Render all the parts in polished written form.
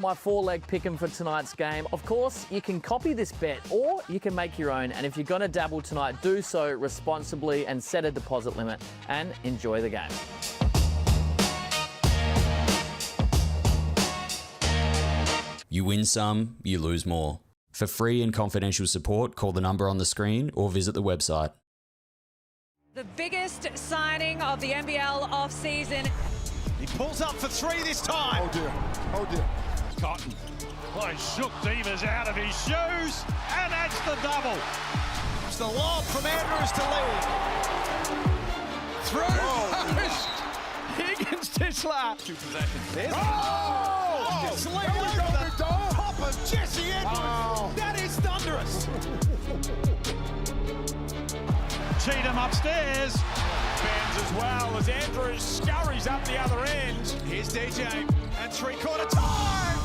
My 4-leg pick'em for tonight's game. Of course, you can copy this bet or you can make your own. And if you're going to dabble tonight, do so responsibly and set a deposit limit and enjoy the game. You win some, you lose more. For free and confidential support, call the number on the screen or visit the website. The biggest signing of the NBL off-season. He pulls up for three this time. Oh dear, oh dear. Cotton. Well, he shook Divas out of his shoes, and that's the double. It's the lob from Andrews to Lee. Through goes Higgins Tisler. Two possessions. There's it's Lee over the top of Jesse Edwards. Oh. That is thunderous. Cheatham upstairs. Bends as well as Andrews scurries up the other end. Here's DJ at three-quarter time.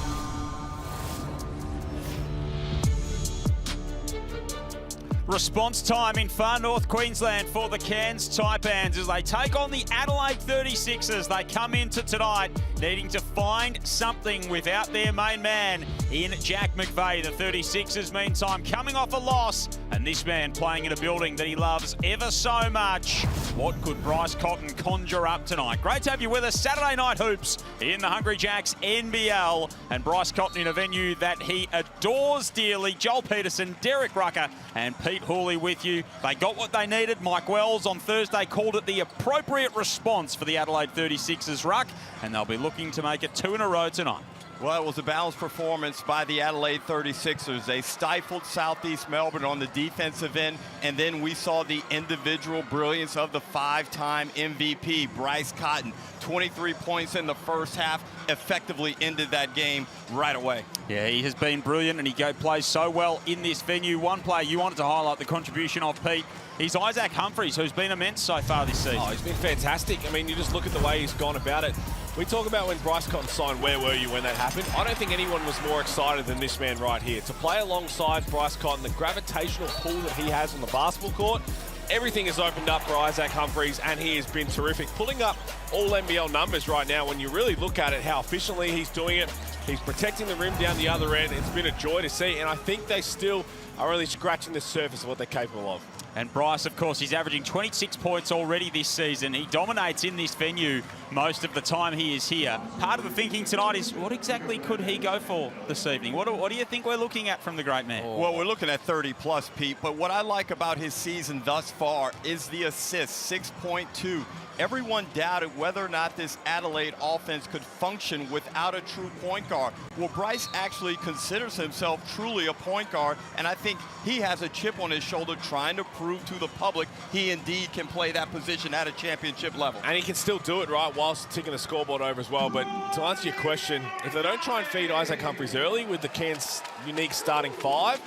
Response time in far north Queensland for the Cairns Taipans as they take on the Adelaide 36ers. They come into tonight needing to find something without their main man in Jack McVeigh. The 36ers, meantime, coming off a loss, and this man playing in a building that he loves ever so much. What could Bryce Cotton conjure up tonight? Great to have you with us. Saturday Night Hoops in the Hungry Jacks NBL, and Bryce Cotton in a venue that he adores dearly. Joel Peterson, Derek Rucker, and Pete Hooley with you. They got what they needed. Mike Wells on Thursday called it the appropriate response for the Adelaide 36ers ruck, and they'll be looking to make it 2 in a row tonight. Well, it was a balanced performance by the Adelaide 36ers. They stifled Southeast Melbourne on the defensive end, and then we saw the individual brilliance of the 5-time MVP, Bryce Cotton. 23 points in the first half, effectively ended that game right away. Yeah, he has been brilliant, and he plays so well in this venue. One player you wanted to highlight the contribution of, Pete, is Isaac Humphries, who's been immense so far this season. Oh, he's been fantastic. I mean, you just look at the way he's gone about it. We talk about when Bryce Cotton signed, where were you when that happened? I don't think anyone was more excited than this man right here. To play alongside Bryce Cotton, the gravitational pull that he has on the basketball court, everything has opened up for Isaac Humphries, and he has been terrific. Pulling up all NBL numbers right now, when you really look at it, how efficiently he's doing it. He's protecting the rim down the other end. It's been a joy to see, and I think they still are really scratching the surface of what they're capable of. And Bryce, of course, he's averaging 26 points already this season. He dominates in this venue most of the time he is here. Part of the thinking tonight is, what exactly could he go for this evening? What do you think we're looking at from the great man? Well, we're looking at 30-plus, Pete, but what I like about his season thus far is the assists, 6.2. Everyone doubted whether or not this Adelaide offense could function without a true point guard. Well, Bryce actually considers himself truly a point guard, and I think he has a chip on his shoulder trying to prove to the public he indeed can play that position at a championship level. And he can still do it, right, whilst ticking the scoreboard over as well. But to answer your question, if they don't try and feed Isaac Humphries early with the Cairns unique starting 5,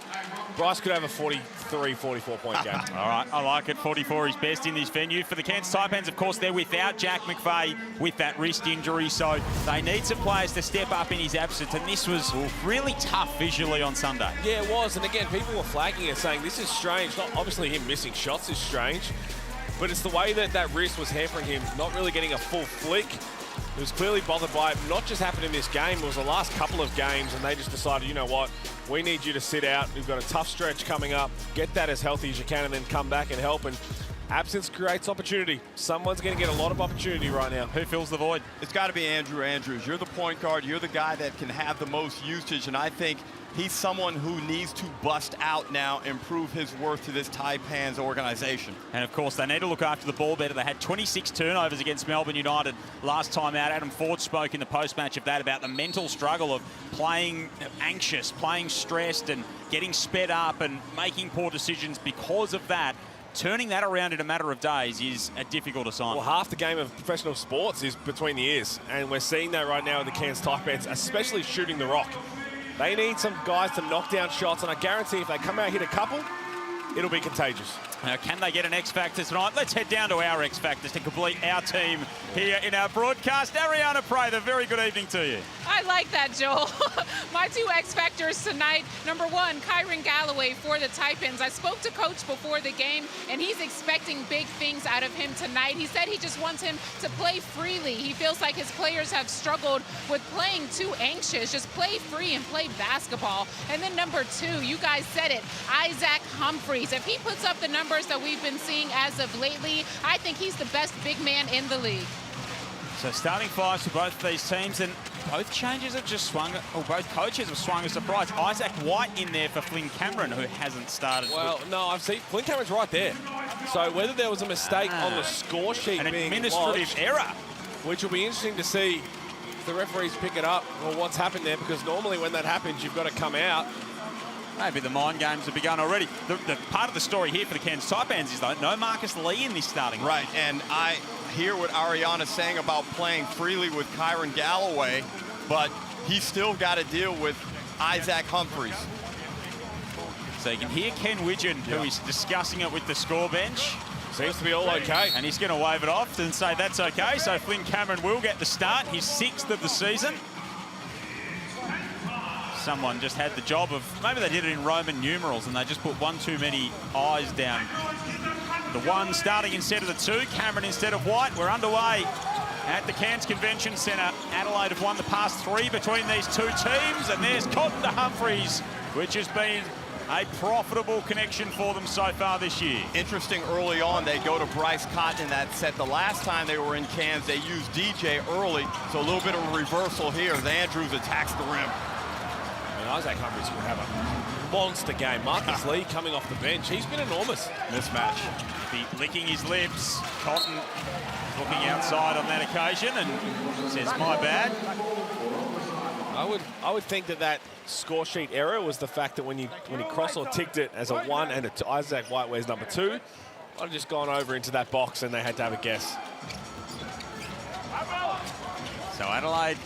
Bryce could have a 43, 44-point game. All right, I like it. 44 is best in this venue. For the Cairns Taipans, of course, they're without Jack McVeigh with that wrist injury, so they need some players to step up in his absence, and this was really tough visually on Sunday. Yeah, it was, and again, people were flagging it, saying this is strange. Not obviously him missing shots is strange, but it's the way that that wrist was hampering him, not really getting a full flick. He was clearly bothered by it. Not just happened in this game, it was the last couple of games, and they just decided, you know what, we need you to sit out. We've got a tough stretch coming up. Get that as healthy as you can and then come back and help. And absence creates opportunity. Someone's going to get a lot of opportunity right now. Who fills the void? It's got to be Andrew Andrews. You're the point guard. You're the guy that can have the most usage, and I think he's someone who needs to bust out now and prove his worth to this Taipans organization. And, of course, they need to look after the ball better. They had 26 turnovers against Melbourne United last time out. Adam Ford spoke in the post-match of that about the mental struggle of playing anxious, playing stressed and getting sped up and making poor decisions because of that. Turning that around in a matter of days is a difficult assignment. Well, half the game of professional sports is between the ears, and we're seeing that right now with the Cairns Taipans, especially shooting the rock. They need some guys to knock down shots, and I guarantee if they come out hit a couple, it'll be contagious. Now, can they get an X Factor tonight? Let's head down to our X Factors to complete our team here in our broadcast. Ariana Prather, very good evening to you. I like that, Joel. My two X factors tonight. Number one, Kyron Galloway for the Taipans. I spoke to Coach before the game, and he's expecting big things out of him tonight. He said he just wants him to play freely. He feels like his players have struggled with playing too anxious. Just play free and play basketball. And then number two, you guys said it, Isaac Humphries. If he puts up the numbers that we've been seeing as of lately, I think he's the best big man in the league. So starting fives for both these teams, and both changes have just swung, or both coaches have swung a surprise. Isaac White in there for Flynn Cameron, who hasn't started. Well, no, I've seen Flynn Cameron's right there. So whether there was a mistake on the score sheet, an being administrative lodged, error, which will be interesting to see if the referees pick it up or what's happened there, because normally when that happens, you've got to come out. maybe the mind games have begun already. The part of the story here for the Cairns Taipans is, though, no Marcus Lee in this starting. Right, and I hear what Ariana's saying about playing freely with Kyron Galloway, but he's still got to deal with Isaac Humphries. So you can hear Ken Widgeon, who is discussing it with the score bench. Seems to be all okay. And he's going to wave it off and say that's okay. So Flynn Cameron will get the start, his 6th of the season. Someone just had the job of, maybe they did it in Roman numerals and they just put one too many I's down. The 1 starting instead of the 2, Cameron instead of White. We're underway at the Cairns Convention Centre. Adelaide have won the past 3 between these 2 teams, and there's Cotton to Humphries, which has been a profitable connection for them so far this year. Interesting, early on, they go to Bryce Cotton in that set. The last time they were in Cairns, they used DJ early, so a little bit of a reversal here as Andrews attacks the rim. I mean, Isaac Humphries will have a monster game. Marcus Lee coming off the bench, he's been enormous. Mismatch. Be licking his lips. Cotton looking outside on that occasion and says, my bad. I would think that score sheet error was the fact that when he cross or ticked it as a 1 and Isaac White wears number 2, I'd have just gone over into that box and they had to have a guess. So Adelaide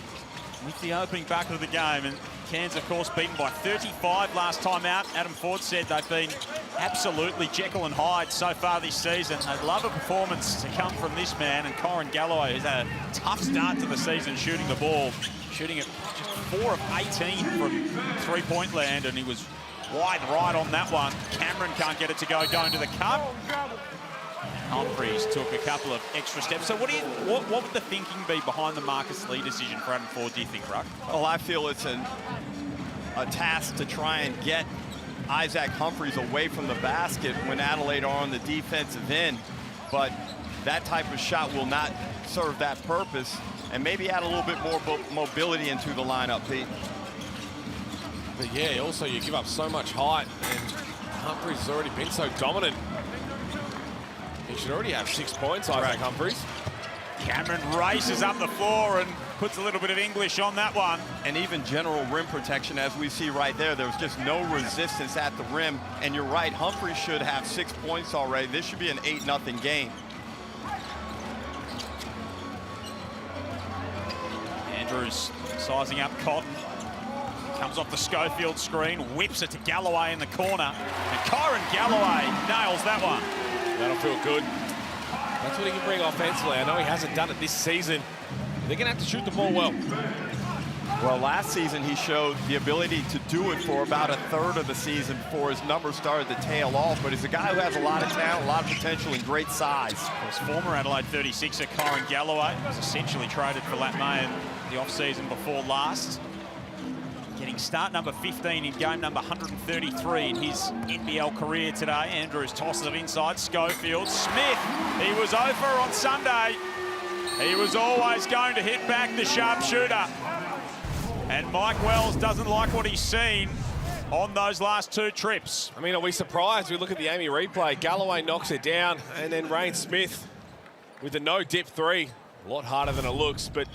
with the opening bucket of the game, and Cairns, of course, beaten by 35 last time out. Adam Ford said they've been absolutely Jekyll and Hyde so far this season. I'd love a performance to come from this man, and Kyron Galloway, who's had a tough start to the season shooting the ball, shooting it just 4 of 18 from three-point land, and he was wide right on that one. Cameron can't get it to go, going to the cup. Humphries took a couple of extra steps. So what would the thinking be behind the Marcus Lee decision for Adam Ford, do you think, Ruck? Well, I feel it's a task to try and get Isaac Humphries away from the basket when Adelaide are on the defensive end. But that type of shot will not serve that purpose, and maybe add a little bit more mobility into the lineup, Pete. But yeah, also you give up so much height, and Humphries has already been so dominant. He should already have 6 points, Isaac Humphries. Cameron races up the floor and puts a little bit of English on that one. And even general rim protection, as we see right there, there's just no resistance at the rim. And you're right, Humphries should have 6 points already. This should be an 8-0 game. Andrews sizing up Cotton. Comes off the Schofield screen, whips it to Galloway in the corner. And Kyron Galloway nails that one. That'll feel good. That's what he can bring offensively. I know he hasn't done it this season. They're going to have to shoot the ball well. Well, last season he showed the ability to do it for about a third of the season before his numbers started to tail off. But he's a guy who has a lot of talent, a lot of potential, and great size. His former Adelaide 36er, Kyron Galloway, was essentially traded for Latmay in the off-season before last. Getting start number 15 in game number 133 in his NBL career today. Andrews tosses it inside. Schofield. Smith, he was over on Sunday. He was always going to hit back the sharpshooter. And Mike Wells doesn't like what he's seen on those last 2 trips. I mean, are we surprised? We look at the Amy replay. Galloway knocks it down, and then Rain Smith with a no-dip 3. A lot harder than it looks, but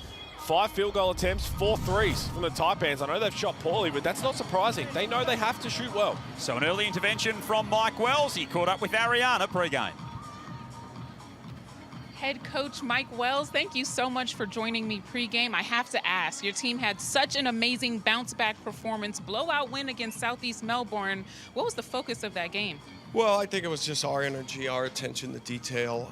5 field goal attempts, 4 threes from the Taipans. I know they've shot poorly, but that's not surprising. They know they have to shoot well. So an early intervention from Mike Wells. He caught up with Ariana pre-game. Head coach Mike Wells, thank you so much for joining me pregame. I have to ask, your team had such an amazing bounce-back performance, blowout win against Southeast Melbourne. What was the focus of that game? Well, I think it was just our energy, our attention to detail,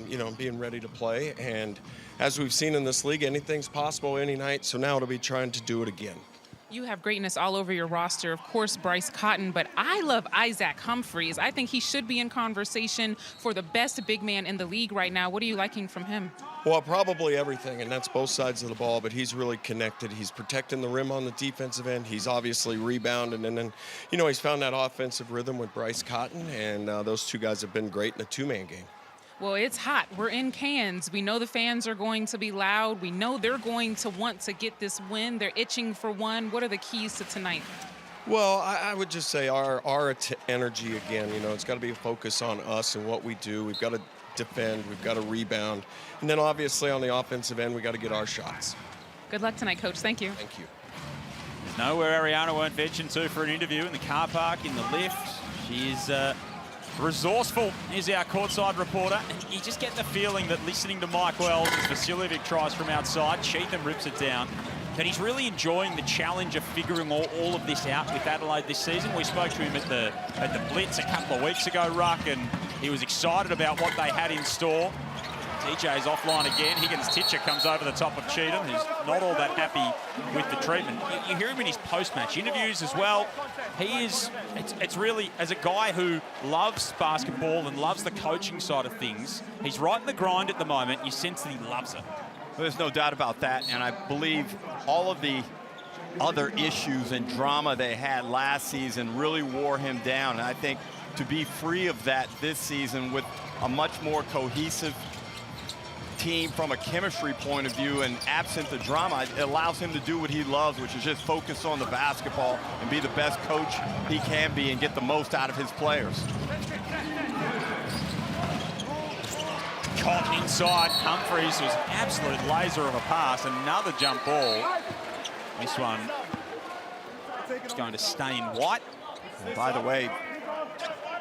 you know, being ready to play. And as we've seen in this league, anything's possible any night, so now it'll be trying to do it again. You have greatness all over your roster. Of course, Bryce Cotton, but I love Isaac Humphries. I think he should be in conversation for the best big man in the league right now. What are you liking from him? Well, probably everything, and that's both sides of the ball, but he's really connected. He's protecting the rim on the defensive end. He's obviously rebounding, and then, you know, he's found that offensive rhythm with Bryce Cotton, and those two guys have been great in a two-man game. Well, it's hot. We're in Cairns. We know the fans are going to be loud. We know they're going to want to get this win. They're itching for one. What are the keys to tonight? Well, I would just say our energy again. You know, it's got to be a focus on us and what we do. We've got to defend. We've got to rebound. And then obviously on the offensive end, we got to get our shots. Good luck tonight, Coach. Thank you. Thank you. There's nowhere Ariana won't venture to for an interview, in the car park, in the lift. She is resourceful, is our courtside reporter. And you just get the feeling that listening to Mike Wells as Vasiljevic tries from outside, Cheatham rips it down, that he's really enjoying the challenge of figuring all of this out with Adelaide this season. We spoke to him at the Blitz a couple of weeks ago, Ruck, and he was excited about what they had in store. TJ's offline again. Higgins-Titcher comes over the top of Cheatham, who's not all that happy with the treatment. You hear him in his post-match interviews as well. He is, it's really, as a guy who loves basketball and loves the coaching side of things, he's right in the grind at the moment. You sense that he loves it. Well, there's no doubt about that, and I believe all of the other issues and drama they had last season really wore him down. And I think to be free of that this season with a much more cohesive team from a chemistry point of view and absent the drama, it allows him to do what he loves, which is just focus on the basketball and be the best coach he can be and get the most out of his players. Caught inside. Humphries was an absolute laser of a pass. Another jump ball. This one is going to stay in white. And by the way,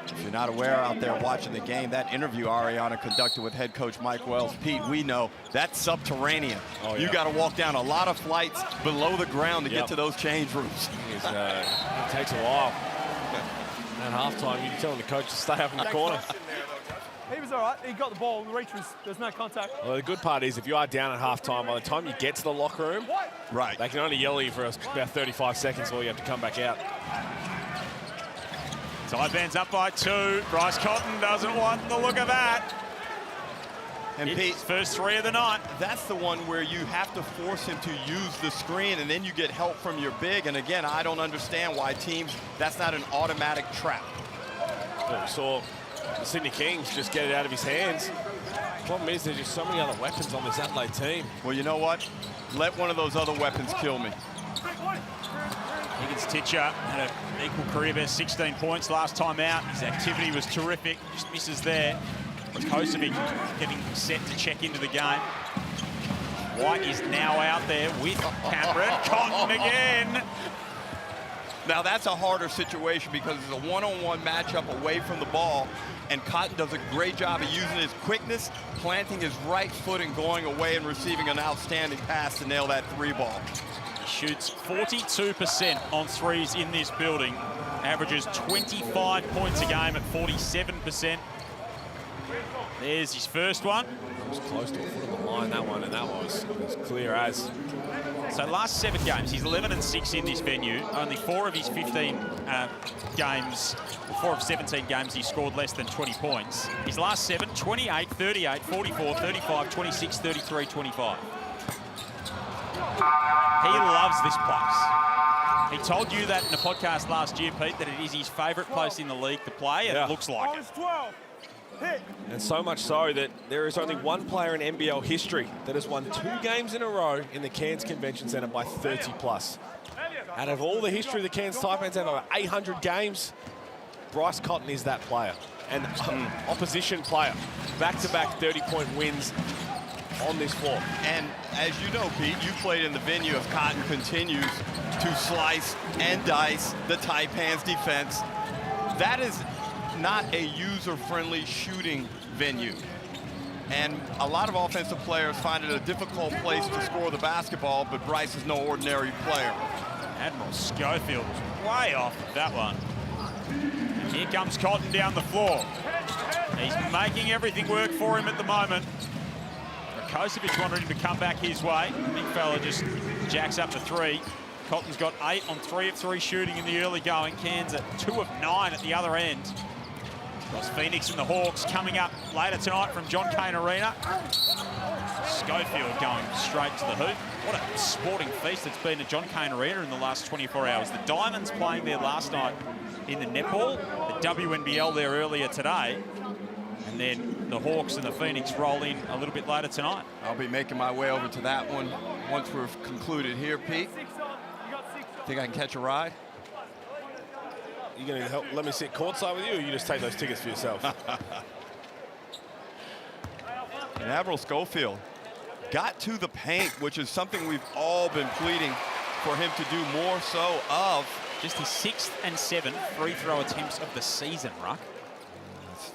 if you're not aware out there watching the game, that interview Ariana conducted with head coach Mike Wells, Pete, we know that's subterranean. Oh, yeah. You got to walk down a lot of flights below the ground to get to those change rooms. It takes a while. At halftime, you're telling the coach to stay up in the corner. He was all right. He got the ball. The reach there's no contact. Well, the good part is if you are down at halftime, by the time you get to the locker room, right, they can only yell at you for about 35 seconds before you have to come back out. Taipans up by 2. Bryce Cotton doesn't want the look of that. And it's Pete, first 3 of the night. That's the one where you have to force him to use the screen, and then you get help from your big. And again, I don't understand why teams, that's not an automatic trap. Well, we saw the Sydney Kings just get it out of his hands. Problem is there's just so many other weapons on this Adelaide team. Well, you know what? Let one of those other weapons kill me. Higgins-Titcher had an equal career best 16 points last time out. His activity was terrific. Just misses there. Kosovic getting set to check into the game. White is now out there with Cameron. Cotton again. Now that's a harder situation because it's a one-on-one matchup away from the ball, and Cotton does a great job of using his quickness, planting his right foot and going away and receiving an outstanding pass to nail that 3 ball. He shoots 42% on threes in this building, averages 25 points a game at 47%. There's his first one. It was close to a foot of the line, that one, and that was clear as. So last 7 games, he's 11-6 in this venue. Only 4 of his 15 games, 4 of 17 games, he scored less than 20 points. His last 7, 28, 38, 44, 35, 26, 33, 25. He loves this place. He told you that in a podcast last year, Pete, that it is his favourite place in the league to play, and it looks like it. And so much so that there is only one player in NBL history that has won 2 games in a row in the Cairns Convention Centre by 30+. Out of all the history of the Cairns Taipans have over 800 games, Bryce Cotton is that player. And opposition player. Back-to-back 30-point wins on this floor. And as you know, Pete, you played in the venue as Cotton continues to slice and dice the Taipans defense. That is not a user-friendly shooting venue. And a lot of offensive players find it a difficult place to score the basketball, but Bryce is no ordinary player. Admiral Schofield was way off with that one. And here comes Cotton down the floor. He's making everything work for him at the moment. Kosovic wanted him to come back his way. Big fella just jacks up the 3. Cotton's got 8 on 3 of 3 shooting in the early going. Cairns at 2 of 9 at the other end. Across Phoenix and the Hawks coming up later tonight from John Cain Arena. Schofield going straight to the hoop. What a sporting feast it's been at John Cain Arena in the last 24 hours. The Diamonds playing there last night in the netball. The WNBL there earlier today. And then the Hawks and the Phoenix roll in a little bit later tonight. I'll be making my way over to that one once we're concluded here, Pete. Think I can catch a ride? You going to help let me sit courtside with you, or you just take those tickets for yourself? And Admiral Schofield got to the paint, which is something we've all been pleading for him to do more so of. Just his 6th and 7th free throw attempts of the season, Ruck.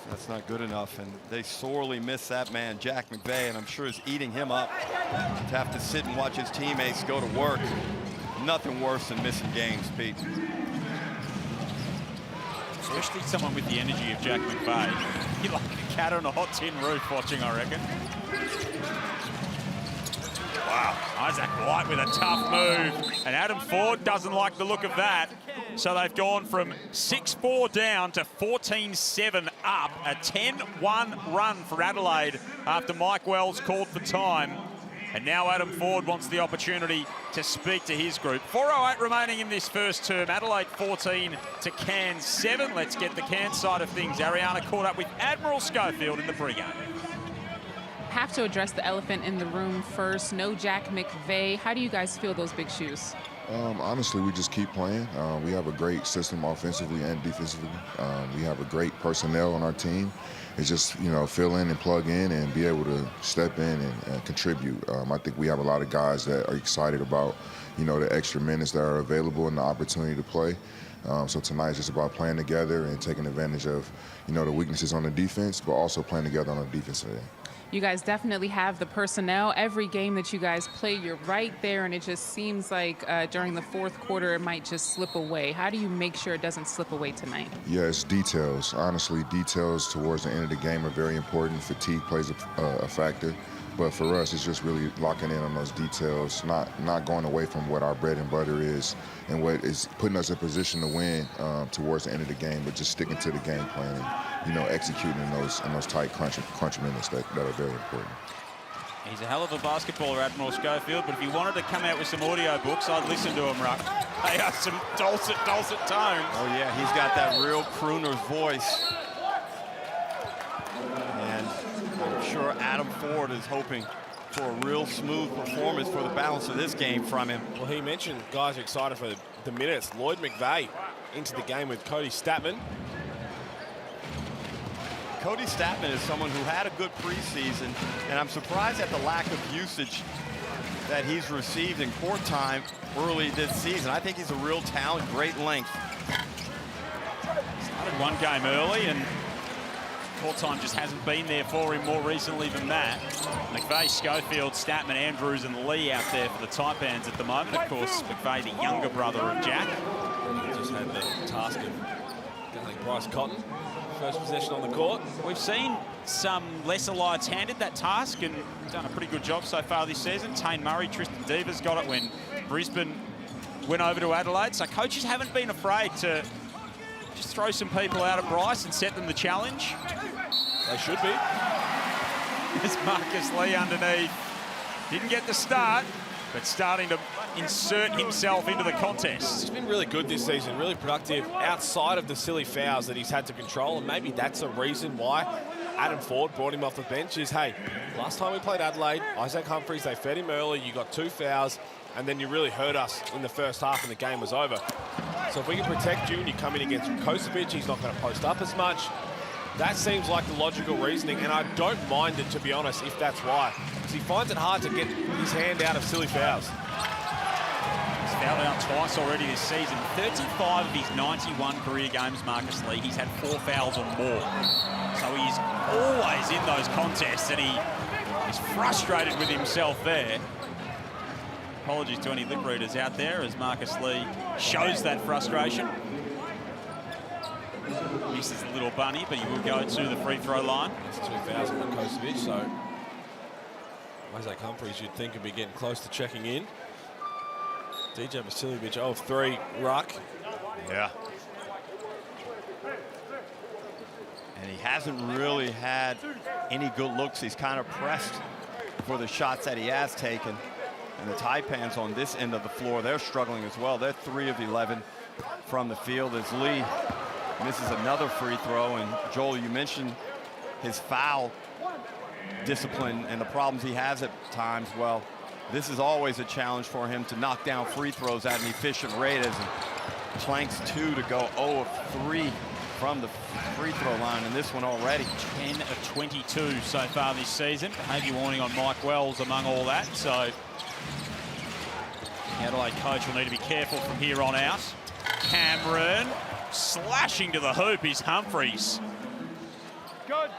That's not good enough, and they sorely miss that man, Jack McVeigh, and I'm sure is eating him up to have to sit and watch his teammates go to work. Nothing worse than missing games, Pete. Especially someone with the energy of Jack McVeigh. You're like a cat on a hot tin roof watching, I reckon. Wow, Isaac White with a tough move. And Adam Ford doesn't like the look of that. So they've gone from 6-4 down to 14-7 up. A 10-1 run for Adelaide after Mike Wells called for time. And now Adam Ford wants the opportunity to speak to his group. 4:08 remaining in this first term. Adelaide 14 to Cairns 7. Let's get the Cairns side of things. Ariana caught up with Admiral Schofield in the pregame. Have to address the elephant in the room first. No Jack McVeigh. How do you guys feel those big shoes? Honestly, we just keep playing. We have a great system offensively and defensively. We have a great personnel on our team. It's just, you know, fill in and plug in and be able to step in and contribute. I think we have a lot of guys that are excited about, you know, the extra minutes that are available and the opportunity to play. So tonight is just about playing together and taking advantage of, you know, the weaknesses on the defense, but also playing together on the defensive end. You guys definitely have the personnel. Every game that you guys play, you're right there, and it just seems like during the fourth quarter, it might just slip away. How do you make sure it doesn't slip away tonight? Yeah, it's details. Honestly, details towards the end of the game are very important. Fatigue plays a factor. But for us, it's just really locking in on those details, not going away from what our bread and butter is and what is putting us in position to win towards the end of the game, but just sticking to the game plan and, you know, executing in those tight crunch minutes that are very important. He's a hell of a basketballer, Admiral Schofield, but if he wanted to come out with some audio books, I'd listen to him, Ruck. They are some dulcet tones. Oh, yeah, he's got that real crooner's voice. And I'm sure Adam Ford is hoping for a real smooth performance for the balance of this game from him. Well, he mentioned guys are excited for the minutes. Lloyd McVeigh into the game with Cody Statman. Cody Statman is someone who had a good preseason, and I'm surprised at the lack of usage that he's received in court time early this season. I think he's a real talent, great length. Started one game early, and court time just hasn't been there for him more recently than that. McVeigh, Schofield, Statman, Andrews and Lee out there for the Taipans at the moment. Of course, McVeigh, the younger brother of Jack. Just had the task of getting Bryce Cotton. First possession on the court. We've seen some lesser lights handed that task and done a pretty good job so far this season. Tane Murray, Tristan Devers got it when Brisbane went over to Adelaide. So coaches haven't been afraid to just throw some people out at Bryce and set them the challenge. They should be. There's Marcus Lee underneath. Didn't get the start, but starting to insert himself into the contest. He's been really good this season, really productive outside of the silly fouls that he's had to control, and maybe that's a reason why Adam Ford brought him off the bench is, hey, last time we played Adelaide, Isaac Humphries, they fed him early, you got 2 fouls, and then you really hurt us in the first half and the game was over. So if we can protect you and you come in against Kosovic, he's not going to post up as much. That seems like the logical reasoning, and I don't mind it, to be honest, if that's why. Because he finds it hard to get his hand out of silly fouls. He's fouled out twice already this season. 35 of his 91 career games, Marcus Lee, he's had 4 fouls or more. So he's always in those contests, and he is frustrated with himself there. Apologies to any lip readers out there as Marcus Lee shows that frustration. Misses a little bunny, but he will go to the free throw line. It's 2,000 with Kosovic, so Isaac Humphries, you'd think, would be getting close to checking in. DJ Vasiljevic, 0-3, ruck. Yeah. And he hasn't really had any good looks. He's kind of pressed for the shots that he has taken. And the Taipans on this end of the floor, they're struggling as well. They're 3 of 11 from the field as Lee misses another free throw. And Joel, you mentioned his foul discipline and the problems he has at times. Well, this is always a challenge for him to knock down free throws at an efficient rate, as he planks 2 to go 0 of 3 from the free throw line, and this one already 10 of 22 so far this season. Behaviour warning on Mike Wells among all that, so the Adelaide coach will need to be careful from here on out. Cameron slashing to the hoop is Humphries. Good.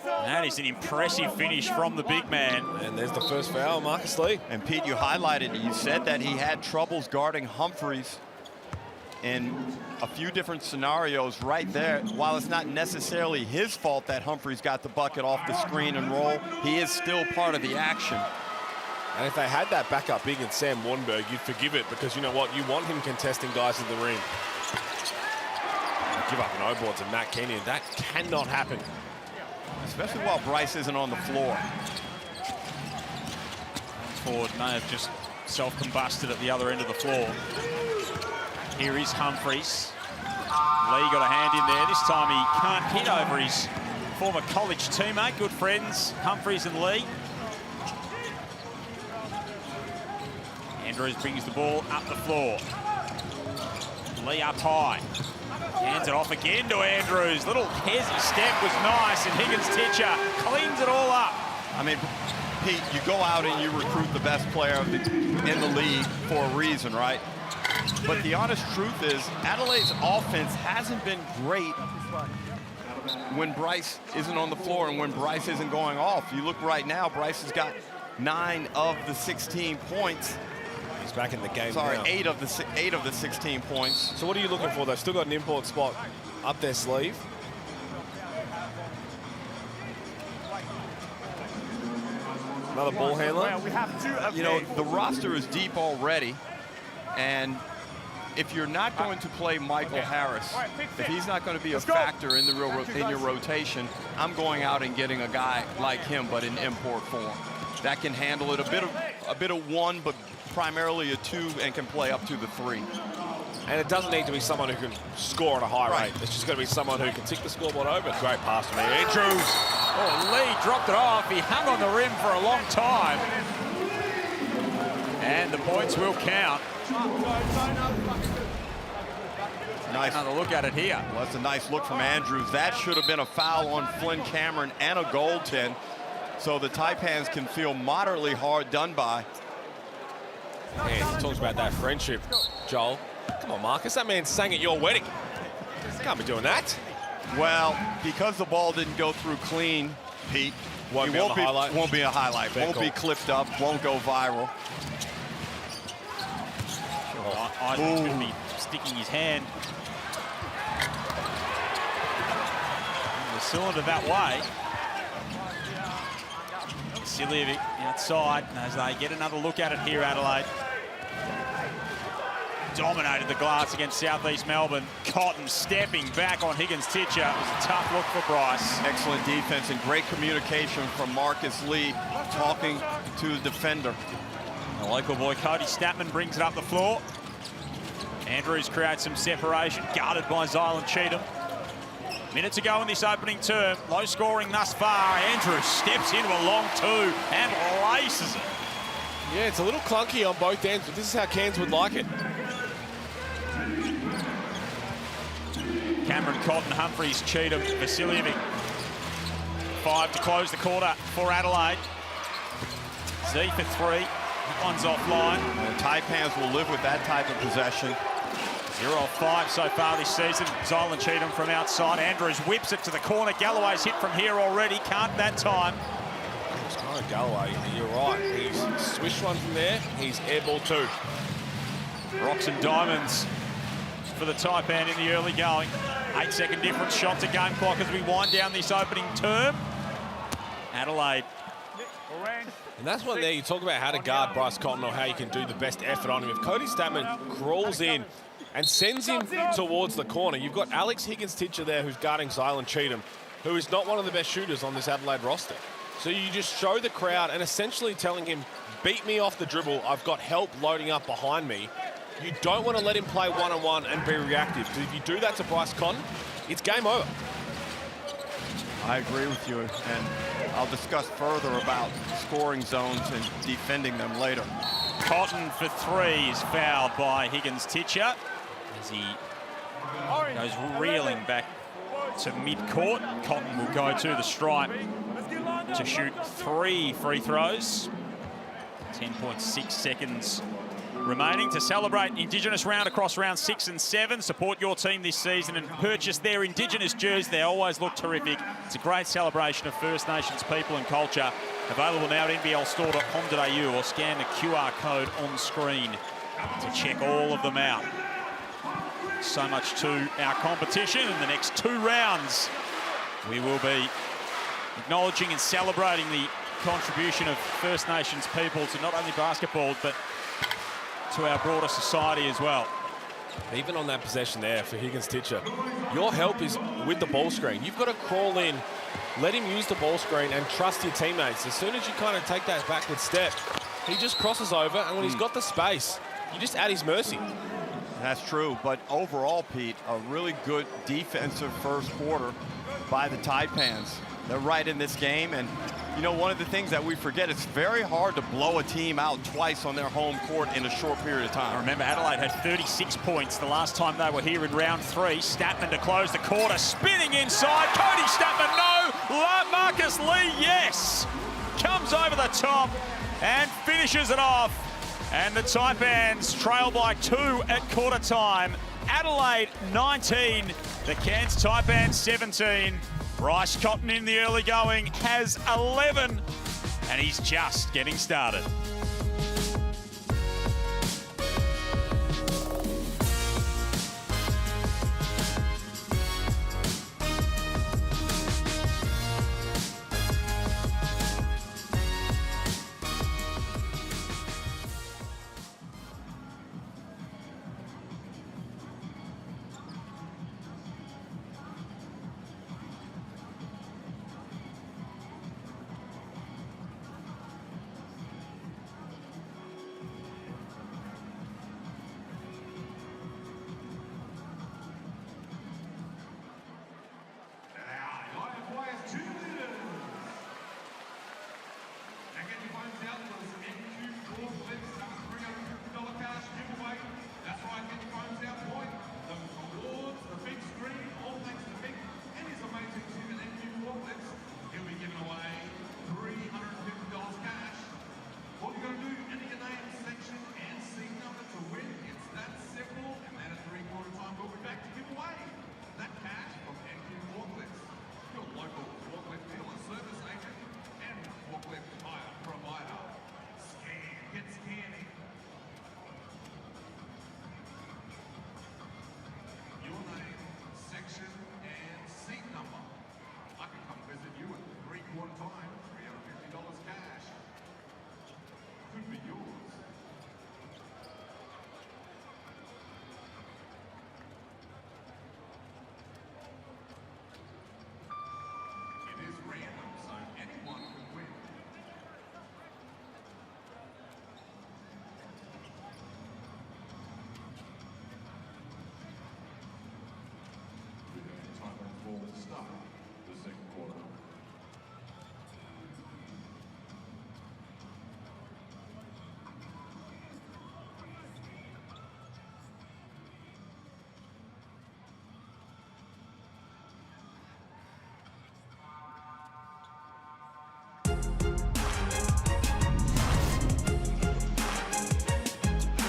That is an impressive finish from the big man. And there's the first foul, Marcus Lee. And Pete, you highlighted, you said that he had troubles guarding Humphries in a few different scenarios right there. While it's not necessarily his fault that Humphries got the bucket off the screen and roll, he is still part of the action. And if they had that backup big in Sam Warnberg, you'd forgive it, because you know what? You want him contesting guys at the rim. Give up an O-board to Matt Kenyon. That cannot happen. Especially while Bryce isn't on the floor. Ford may have just self-combusted at the other end of the floor. Here is Humphries. Lee got a hand in there. This time he can't hit over his former college teammate. Good friends, Humphries and Lee. Andrews brings the ball up the floor. Lee up high. Hands it off again to Andrews. Little hezzy step was nice, and Higgins-Titcher cleans it all up. I mean, Pete, you go out and you recruit the best player in the league for a reason, right? But the honest truth is, Adelaide's offense hasn't been great when Bryce isn't on the floor and when Bryce isn't going off. You look right now, Bryce has got 9 of the 16 points. He's back in the game Sorry, now. 8 of the 16 points. So what are you looking for? They've still got an import spot up their sleeve. Another ball handler. We have 2 of You know, the roster is deep already, and if you're not going to play Michael Harris, if he's not going to be a factor in your rotation, I'm going out and getting a guy like him, but in import form, that can handle it a bit of 1, but primarily a 2, and can play up to the 3. And it doesn't need to be someone who can score at a high rate. It's just got to be someone who can tick the scoreboard over. Great pass to me, Andrews. Oh, Lee dropped it off. He hung on the rim for a long time. And the points will count. Nice. Another look at it here. Well, that's a nice look from Andrews. That should have been a foul on Flynn Cameron and a goaltend. So the Taipans can feel moderately hard done by. Man, he talks about that friendship, Joel. Come on, Marcus, that man sang at your wedding. Can't be doing that. Well, because the ball didn't go through clean, Pete, won't be a highlight. Won't be clipped up, won't go viral. Isaac's going to be sticking his hand in the cylinder that way. Vasiljevic outside as they get another look at it here, Adelaide. Dominated the glass against Southeast Melbourne. Cotton stepping back on Higgins-Titcher. It was a tough look for Bryce. Excellent defense and great communication from Marcus Lee, talking to the defender. The local boy Cody Statman brings it up the floor. Andrews creates some separation, guarded by Zylan Cheatham. Minute to go in this opening term. Low scoring thus far. Andrews steps into a long 2 and laces it. Yeah, it's a little clunky on both ends, but this is how Cairns would like it. Cameron, Cotton, Humphries, Cheatham, Vasiljevic. 5 to close the quarter for Adelaide. Z for 3. That one's offline. The Taipans will live with that type of possession. 0-5 so far this season. Zylan Cheatham from outside. Andrews whips it to the corner. Galloway's hit from here already. Can't that time. It's kind of Galloway, you're right. He's swished one from there. He's airball 2. Rocks and diamonds for the Taipan in the early going. 8-second difference, shot to game clock as we wind down this opening term. Adelaide And that's one there, you talk about how to guard Bryce Cotton or how you can do the best effort on him. If Cody Statman crawls in and sends him towards the corner, you've got Alex Higgins-Titcher there who's guarding Zylan Cheatham, who is not one of the best shooters on this Adelaide roster. So you just show the crowd and essentially telling him, beat me off the dribble, I've got help loading up behind me. You don't want to let him play one-on-one and be reactive, because if you do that to Bryce Cotton, it's game over. I agree with you, and I'll discuss further about scoring zones and defending them later. Cotton for three is fouled by Higgins-Titcher as he goes reeling back to mid-court. Cotton will go to the stripe to shoot 3 free throws. 10.6 seconds remaining to celebrate Indigenous round across round 6 and 7. Support your team this season and purchase their Indigenous jersey. They always look terrific. It's a great celebration of First Nations people and culture. Available now at nblstore.com.au or scan the QR code on screen to check all of them out. So much to our competition. In the next 2 rounds, we will be acknowledging and celebrating the contribution of First Nations people to not only basketball, but to our broader society as well. Even on that possession there for Higgins-Titcher, your help is with the ball screen. You've got to crawl in, let him use the ball screen and trust your teammates. As soon as you kind of take that backward step, he just crosses over, and when he's got the space, you just at his mercy. That's true, but overall, Pete, a really good defensive first quarter by the Taipans. They're right in this game, and you know, one of the things that we forget, it's very hard to blow a team out twice on their home court in a short period of time. Remember, Adelaide had 36 points the last time they were here in round 3. Statman to close the quarter, spinning inside. Cody Statman, no. Marcus Lee, yes. Comes over the top and finishes it off. And the Taipans trail by 2 at quarter time. Adelaide 19, the Cairns Taipans 17. Bryce Cotton in the early going has 11, and he's just getting started.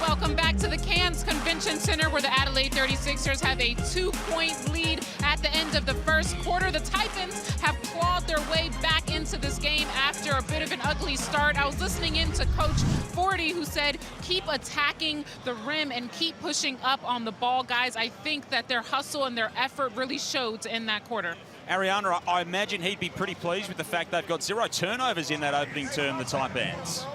Welcome back to the Cairns Convention Center, where the Adelaide 36ers have a 2-point lead at the end of the first quarter. The Taipans have clawed their way back into this game after a bit of an ugly start. I was listening in to Coach Forty, who said, keep attacking the rim and keep pushing up on the ball, guys. I think that their hustle and their effort really showed in that quarter. Ariana, I imagine he'd be pretty pleased with the fact they've got 0 turnovers in that opening term, the Taipans.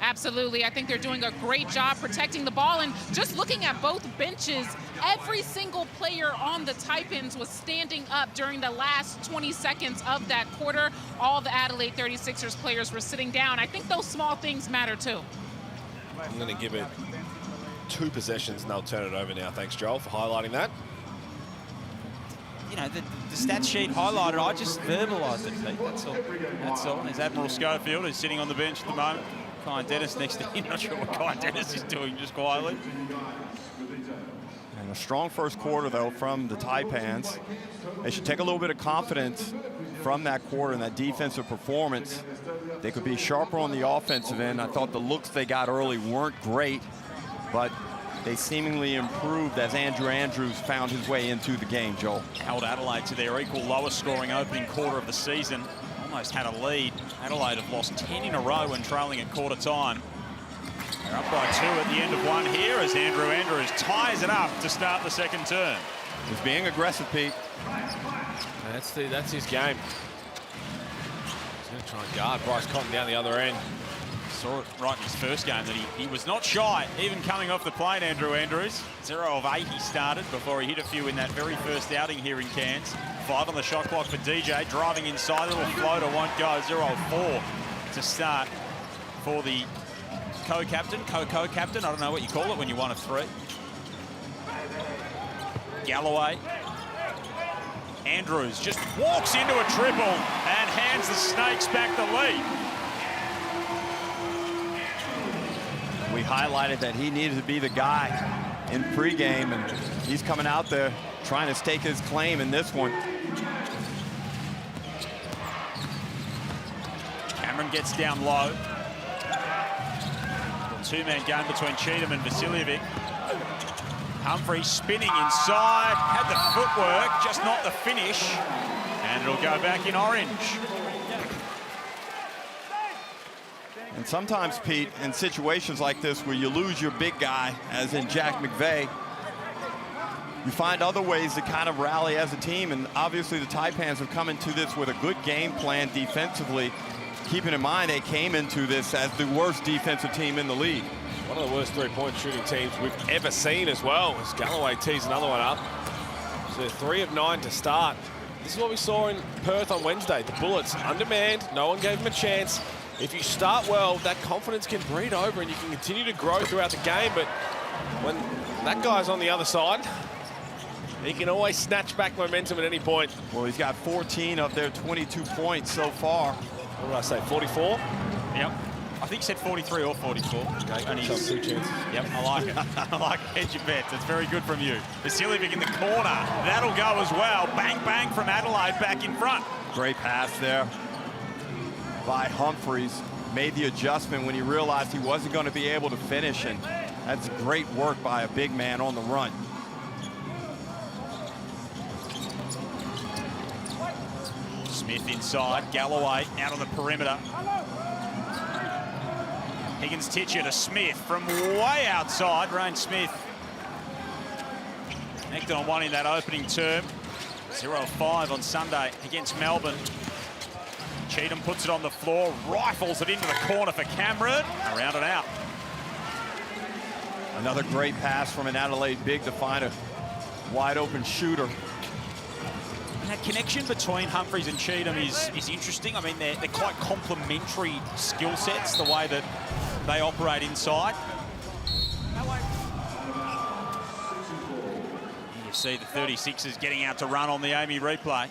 Absolutely. I think they're doing a great job protecting the ball. And just looking at both benches, every single player on the Taipans was standing up during the last 20 seconds of that quarter. All the Adelaide 36ers players were sitting down. I think those small things matter too. I'm going to give it 2 possessions and they'll turn it over now. Thanks, Joel, for highlighting that. You know, the stat sheet highlighted, I just verbalised it, Pete. That's all. That's all. There's Admiral Schofield, who's sitting on the bench at the moment. Kyan Dennis next to him. Not sure what Kyan Dennis is doing, just quietly. And a strong first quarter, though, from the Taipans. They should take a little bit of confidence from that quarter and that defensive performance. They could be sharper on the offensive end. I thought the looks they got early weren't great, but they seemingly improved as Andrew Andrews found his way into the game, Joel. Held Adelaide to their equal lowest scoring opening quarter of the season. Almost had a lead. Adelaide have lost 10 in a row when trailing at quarter time. They're up by 2 at the end of 1 here as Andrew Andrews ties it up to start the second term. He's being aggressive, Pete. That's his game. He's going to try and guard Bryce Cotton down the other end. Saw it right in his first game that he was not shy, even coming off the plane, Andrew Andrews. 0 of 8 he started before he hit a few in that very first outing here in Cairns. 5 on the shot clock for DJ, driving inside, little floater won't go. 0 of 4 to start for the co-captain, co-captain, I don't know what you call it when you won a 3. Galloway. Andrews just walks into a triple and hands the Snakes back the lead. We highlighted that he needed to be the guy in pregame, and he's coming out there trying to stake his claim in this one. Cameron gets down low. Two-man game between Cheatham and Vasiljevic. Humphrey spinning inside, had the footwork, just not the finish, and it'll go back in orange. And sometimes, Pete, in situations like this where you lose your big guy, as in Jack McVeigh, you find other ways to kind of rally as a team. And obviously the Taipans have come into this with a good game plan defensively, keeping in mind they came into this as the worst defensive team in the league. One of the worst 3-point shooting teams we've ever seen as well, as Galloway tees another one up. So 3 of 9 to start. This is what we saw in Perth on Wednesday. The Bullets undermanned, no one gave them a chance. If you start well, that confidence can breed over and you can continue to grow throughout the game. But when that guy's on the other side, he can always snatch back momentum at any point. Well, he's got 14 of their 22 points so far. What did I say, 44? Yep. I think he said 43 or 44. Okay, only 2 chances. Yep, I like it. I like it. Hedge your bets. It's very good from you. Vasiljevic in the corner. That'll go as well. Bang, bang from Adelaide back in front. Great pass there by Humphreys. Made the adjustment when he realized he wasn't going to be able to finish, and that's great work by a big man on the run. Smith inside. Galloway out on the perimeter. Higgins-Titcher to Smith from way outside. Rayne Smith connected on 1 in that opening term. 0-5 on Sunday against Melbourne. Cheatham puts it on the floor, rifles it into the corner for Cameron. Around and out. Another great pass from an Adelaide big to find a wide open shooter. And that connection between Humphreys and Cheatham is interesting. I mean, they're quite complementary skill sets, the way that they operate inside. You see the 36ers getting out to run on the Amy replay.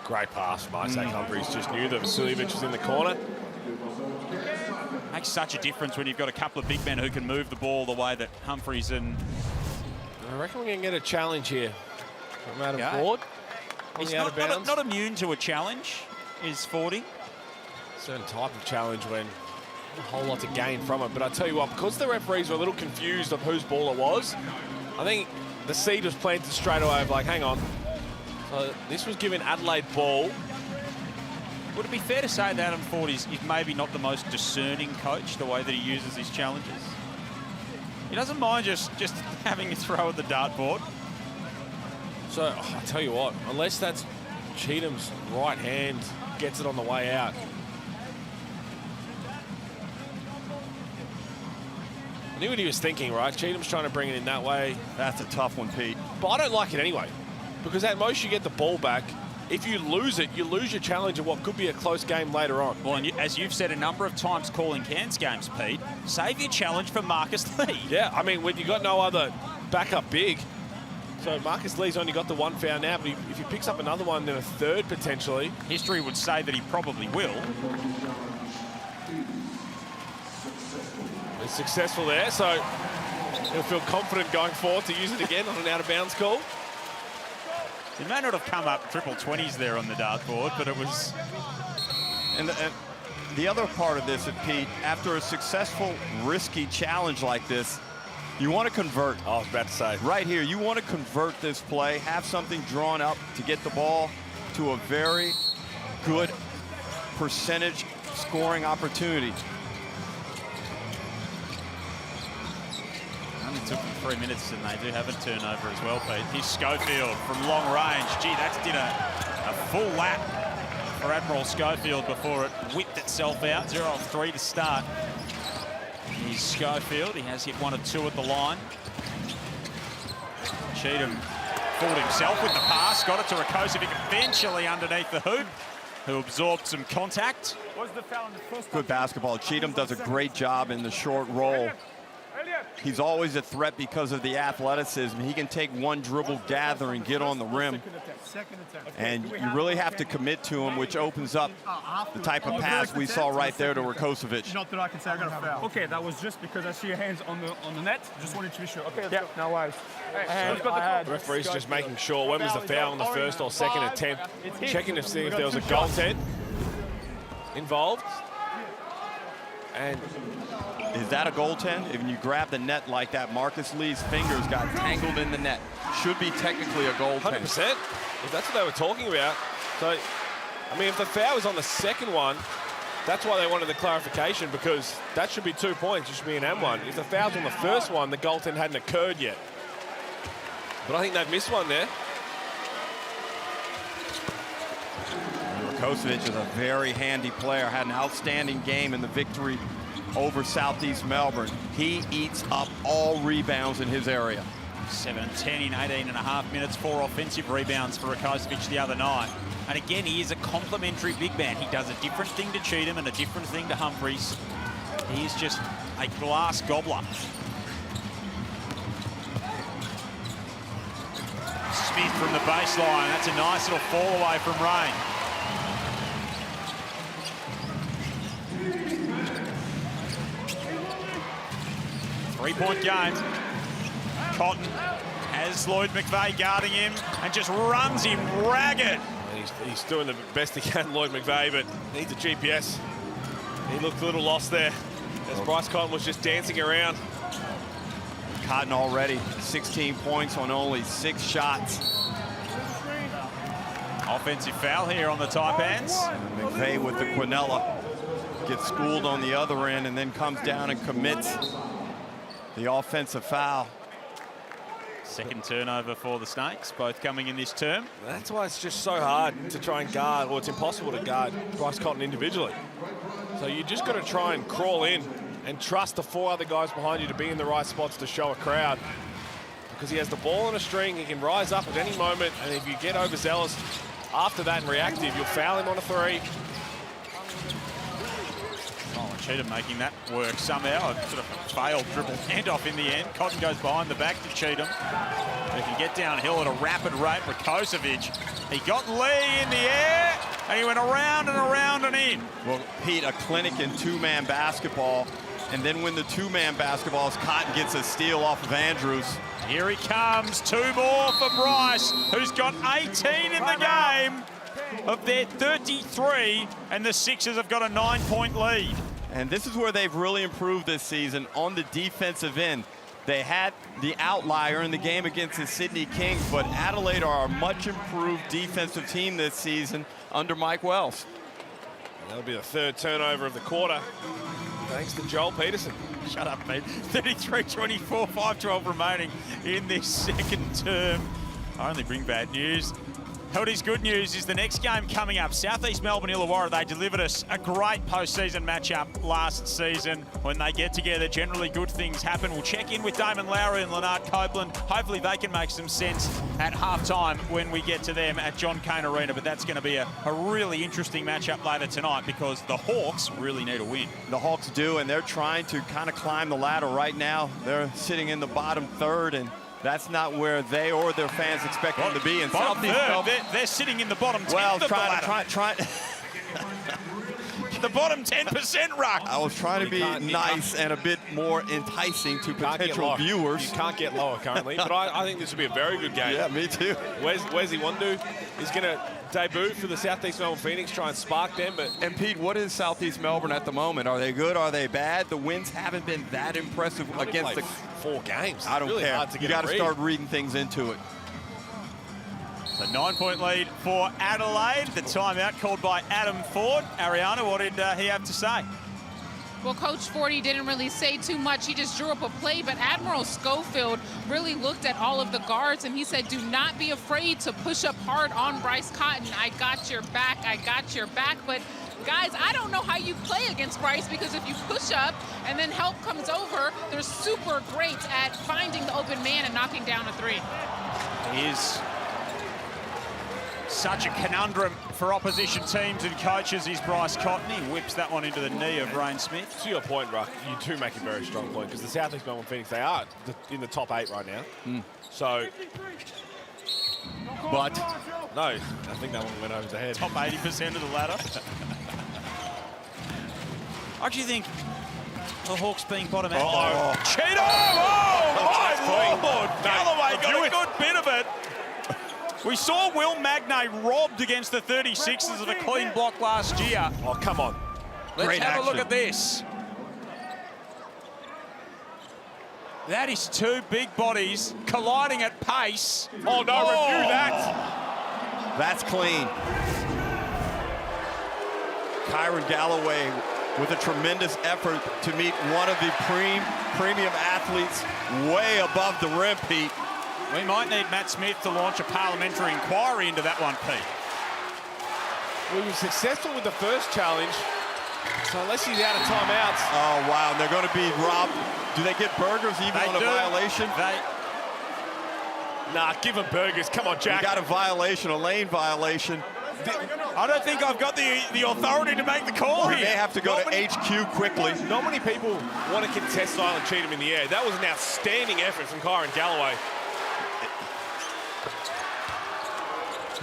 Great pass from Isaac Humphreys. Just knew that Vasiljevic was in the corner. Makes such a difference when you've got a couple of big men who can move the ball the way that Humphreys and... I reckon we're going to get a challenge here from Adam Ford. He's not immune to a challenge, is 40. Certain type of challenge when a whole lot to gain from it. But I tell you what, because the referees were a little confused of whose ball it was, I think the seed was planted straight away of like, hang on. So this was given Adelaide ball. Would it be fair to say that Adam Ford is maybe not the most discerning coach, the way that he uses his challenges? He doesn't mind just having a throw at the dartboard. So, I'll tell you what, unless that's Cheatham's right hand gets it on the way out. I knew what he was thinking, right? Cheatham's trying to bring it in that way. That's a tough one, Pete. But I don't like it anyway, because at most you get the ball back. If you lose it, you lose your challenge of what could be a close game later on. Well, and as you've said a number of times calling Cairns games, Pete, save your challenge for Marcus Lee. Yeah, I mean, when you got no other backup big, so Marcus Lee's only got the one foul now, but if he picks up another one, then a third potentially. History would say that he probably will. He's successful there, so he'll feel confident going forward to use it again on an out-of-bounds call. He may not have come up triple 20s there on the dartboard, but it was... And the other part of this, Pete, after a successful, risky challenge like this, you want to convert. I was about to say. Right here, you want to convert this play, have something drawn up to get the ball to a very good percentage scoring opportunity. Only took them 3 minutes, and they do have a turnover as well, Pete. Here's Schofield from long range. Gee, that's did a full lap for Admiral Schofield before it whipped itself out. 0 of 3 to start. Here's Schofield. He has hit 1 or 2 at the line. Cheatham fooled himself with the pass. Got it to Rakocevic eventually underneath the hoop, who absorbed some contact. Good basketball. Cheatham does a great job in the short roll. He's always a threat because of the athleticism. He can take one dribble, gather, and get on the rim. And you really have to commit to him, which opens up the type of pass we saw right there to Rakocevic. Not that I can say I got a foul. Okay, that was just because I see your hands on the net. Just wanted to be sure. Okay, let's go. No worries. The referee's just making sure when was the foul on the first or second attempt, checking to see if there was a goaltend involved. And is that a goaltend? If you grab the net like that, Marcus Lee's fingers got tangled in the net. Should be technically a goaltend. 100%, if that's what they were talking about. So, I mean, if the foul was on the second one, that's why they wanted the clarification, because that should be 2 points. It should be an M1. If the foul's on the first one, the goaltend hadn't occurred yet. But I think they've missed one there. Rakocevic is a very handy player, had an outstanding game in the victory over Southeast Melbourne. He eats up all rebounds in his area. 7 and 10 in 18.5 minutes, 4 offensive rebounds for Rakocevic the other night. And again, he is a complementary big man. He does a different thing to Cheatham and a different thing to Humphries. He is just a glass gobbler. Smith from the baseline. That's a nice little fall away from Rain. Three-point game. Cotton has Lloyd McVeigh guarding him and just runs him ragged. He's doing the best he can, Lloyd McVeigh, but needs a GPS. He looked a little lost there as Bryce Cotton was just dancing around. Cotton already 16 points on only 6 shots. Offensive foul here on the Taipans. McVeigh with the Quinella. Gets schooled on the other end and then comes down and commits the offensive foul. Second turnover for the Snakes, both coming in this term. That's why it's just so hard to try and guard, or it's impossible to guard Bryce Cotton individually. So you just got to try and crawl in and trust the 4 other guys behind you to be in the right spots to show a crowd. Because he has the ball on a string, he can rise up at any moment, and if you get overzealous after that and reactive, you'll foul him on a 3. Cheatham making that work somehow. A sort of failed dribble handoff in the end. Cotton goes behind the back to Cheatham. They can get downhill at a rapid rate. Rakocevic, he got Lee in the air, and he went around and around and in. Well, Pete, a clinic in 2-man basketball, and then when the 2-man basketball is, Cotton gets a steal off of Andrews. Here he comes. 2 more for Bryce, who's got 18 in the game of their 33, and the Sixers have got a 9-point lead. And this is where they've really improved this season on the defensive end. They had the outlier in the game against the Sydney Kings, but Adelaide are a much improved defensive team this season under Mike Wells. That'll be the 3rd turnover of the quarter, thanks to Joel Peterson. Shut up, mate. 33-24, 5-12 remaining in this second term. I only bring bad news. What is good news is the next game coming up, Southeast Melbourne Illawarra. They delivered us a great postseason matchup last season. When they get together, generally good things happen. We'll check in with Damon Lowry and Lennart Copeland. Hopefully they can make some sense at halftime when we get to them at John Cain Arena. But that's going to be a really interesting matchup later tonight because the Hawks really need a win. The Hawks do, and they're trying to kind of climb the ladder right now. They're sitting in the bottom third, and that's not where they or their fans expect them to be. And Southeast Melbourne, they're sitting in the bottom 10th of the ladder. The bottom 10%, Ruck. I was trying to be nice and a bit more enticing to potential viewers. You can't get lower currently, but I think this will be a very good game. Yeah, me too. Where's Iwandu? He's going to debut for the Southeast Melbourne Phoenix, try and spark them. And Pete, what is Southeast Melbourne at the moment? Are they good? Are they bad? The wins haven't been that impressive against the 4 games. I don't really care. Hard to get you got to start reading things into it. So 9-point lead for Adelaide. The timeout called by Adam Ford. Ariana, what did he have to say? Well, Coach Forty didn't really say too much. He just drew up a play, but Admiral Schofield really looked at all of the guards, and he said, do not be afraid to push up hard on Bryce Cotton. I got your back. I got your back. But, guys, I don't know how you play against Bryce, because if you push up and then help comes over, they're super great at finding the open man and knocking down a three. He is such a conundrum for opposition teams and coaches. Is Bryce Cotton. He whips that one into the knee of Rain Smith. To your point, Ruck, you do make a very strong point, because the Southeast Melbourne Phoenix, they are in the top 8 right now. So, but no, I think that one went over the head. Top 80% of the ladder. I actually think the Hawks being bottom 8. Cheatham! Oh, my Lord! Galloway got a good bit of it. We saw Will Magnay robbed against the 36ers of a clean block last year. Oh, come on. Let's have a look at this. That is 2 big bodies colliding at pace. Oh, no, review that. That's clean. Kyron Galloway with a tremendous effort to meet one of the premium athletes way above the rim, Pete. We might need Matt Smith to launch a parliamentary inquiry into that one, Pete. We were successful with the first challenge, so unless he's out of timeouts. Oh, wow, they're going to be robbed. Do they get burgers even on a violation? Nah, give them burgers. Come on, Jack. We got a violation, a lane violation. I don't think I've got the authority to make the call here. They have to go to HQ quickly. Not many people want to contest Silent Cheatham in the air. That was an outstanding effort from Kyron Galloway.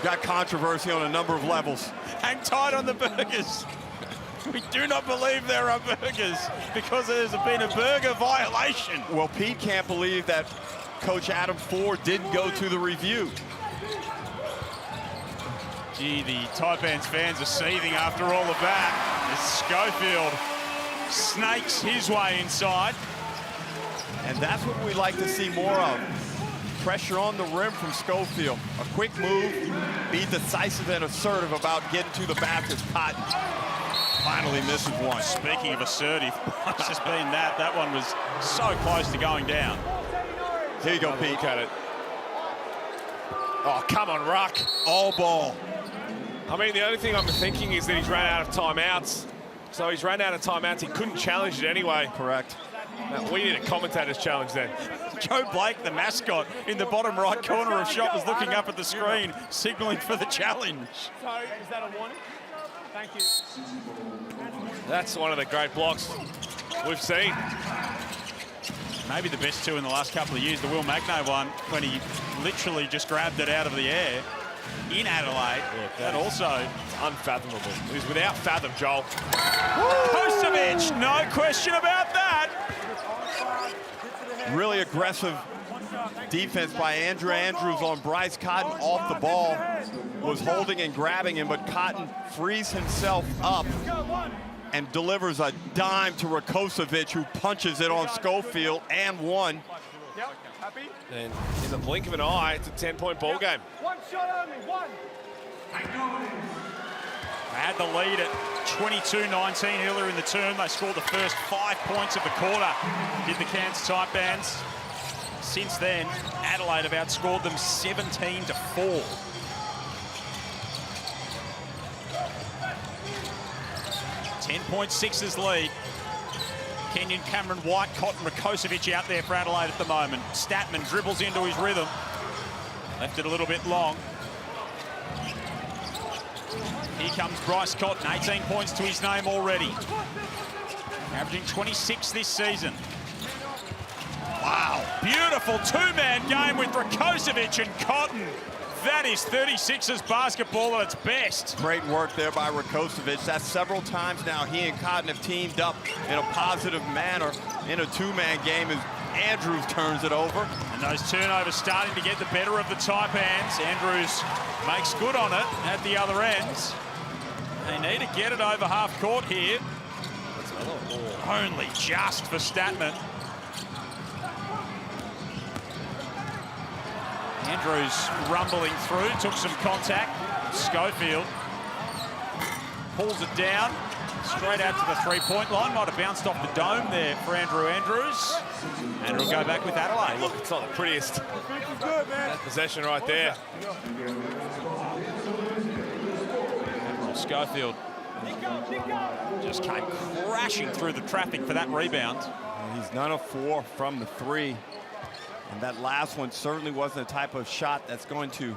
Got controversy on a number of levels. Hang tight on the burgers. We do not believe there are burgers because there's been a burger violation. Well, Pete can't believe that Coach Adam Ford didn't go to the review. Gee, the Taipans fans are seething after all of that. As Schofield snakes his way inside. And that's what we like to see more of. Pressure on the rim from Schofield. A quick move, be decisive and assertive about getting to the basket. Cotton finally misses one. Speaking of assertive, it's just been that one was so close to going down. Here you go, Pete. Look at it. Oh, come on, Ruck. All ball. I mean, the only thing I'm thinking is that he's ran out of timeouts. So he's ran out of timeouts. He couldn't challenge it anyway. Correct. Now, we need a commentator's challenge then. Joe Blake, the mascot, in the bottom right corner of shop, is looking up at the screen, signaling for the challenge. Sorry, is that a warning? Thank you. That's one of the great blocks we've seen. Maybe the best 2 in the last couple of years. The Will Magnay one, when he literally just grabbed it out of the air in Adelaide. Yeah, that also... It's unfathomable. He's without fathom, Joel. Kosovic, no question about that. Really aggressive defense by Andrew Andrews on Bryce Cotton off the ball. Was holding and grabbing him, but Cotton frees himself up and delivers a dime to Rakosovic, who punches it on Schofield and one. And in the blink of an eye, it's a 10-point ball game. One shot only, one. They had the lead at 22-19 earlier in the term. They scored the first 5 points of the quarter, did the Cairns Taipans. Since then, Adelaide have outscored them 17-4. .6's lead. Kenyon, Cameron White, Cotton, Rakocevic out there for Adelaide at the moment. Statman dribbles into his rhythm. Left it a little bit long. Here comes Bryce Cotton, 18 points to his name already. Averaging 26 this season. Wow, beautiful two-man game with Rakocevic and Cotton. That is 36ers basketball at its best. Great work there by Rakocevic. That's several times now he and Cotton have teamed up in a positive manner in a two-man game as Andrews turns it over. And those turnovers starting to get the better of the Taipans. Andrews makes good on it at the other end. They need to get it over half court here. Only just for Statman. Andrews rumbling through, took some contact. Schofield pulls it down, straight out to the three-point line. Might have bounced off the dome there for Andrew Andrews. And it'll go back with Adelaide. Look, it's not the prettiest possession right there. Schofield just came crashing through the traffic for that rebound. He's none of 4 from the three. And that last one certainly wasn't the type of shot that's going to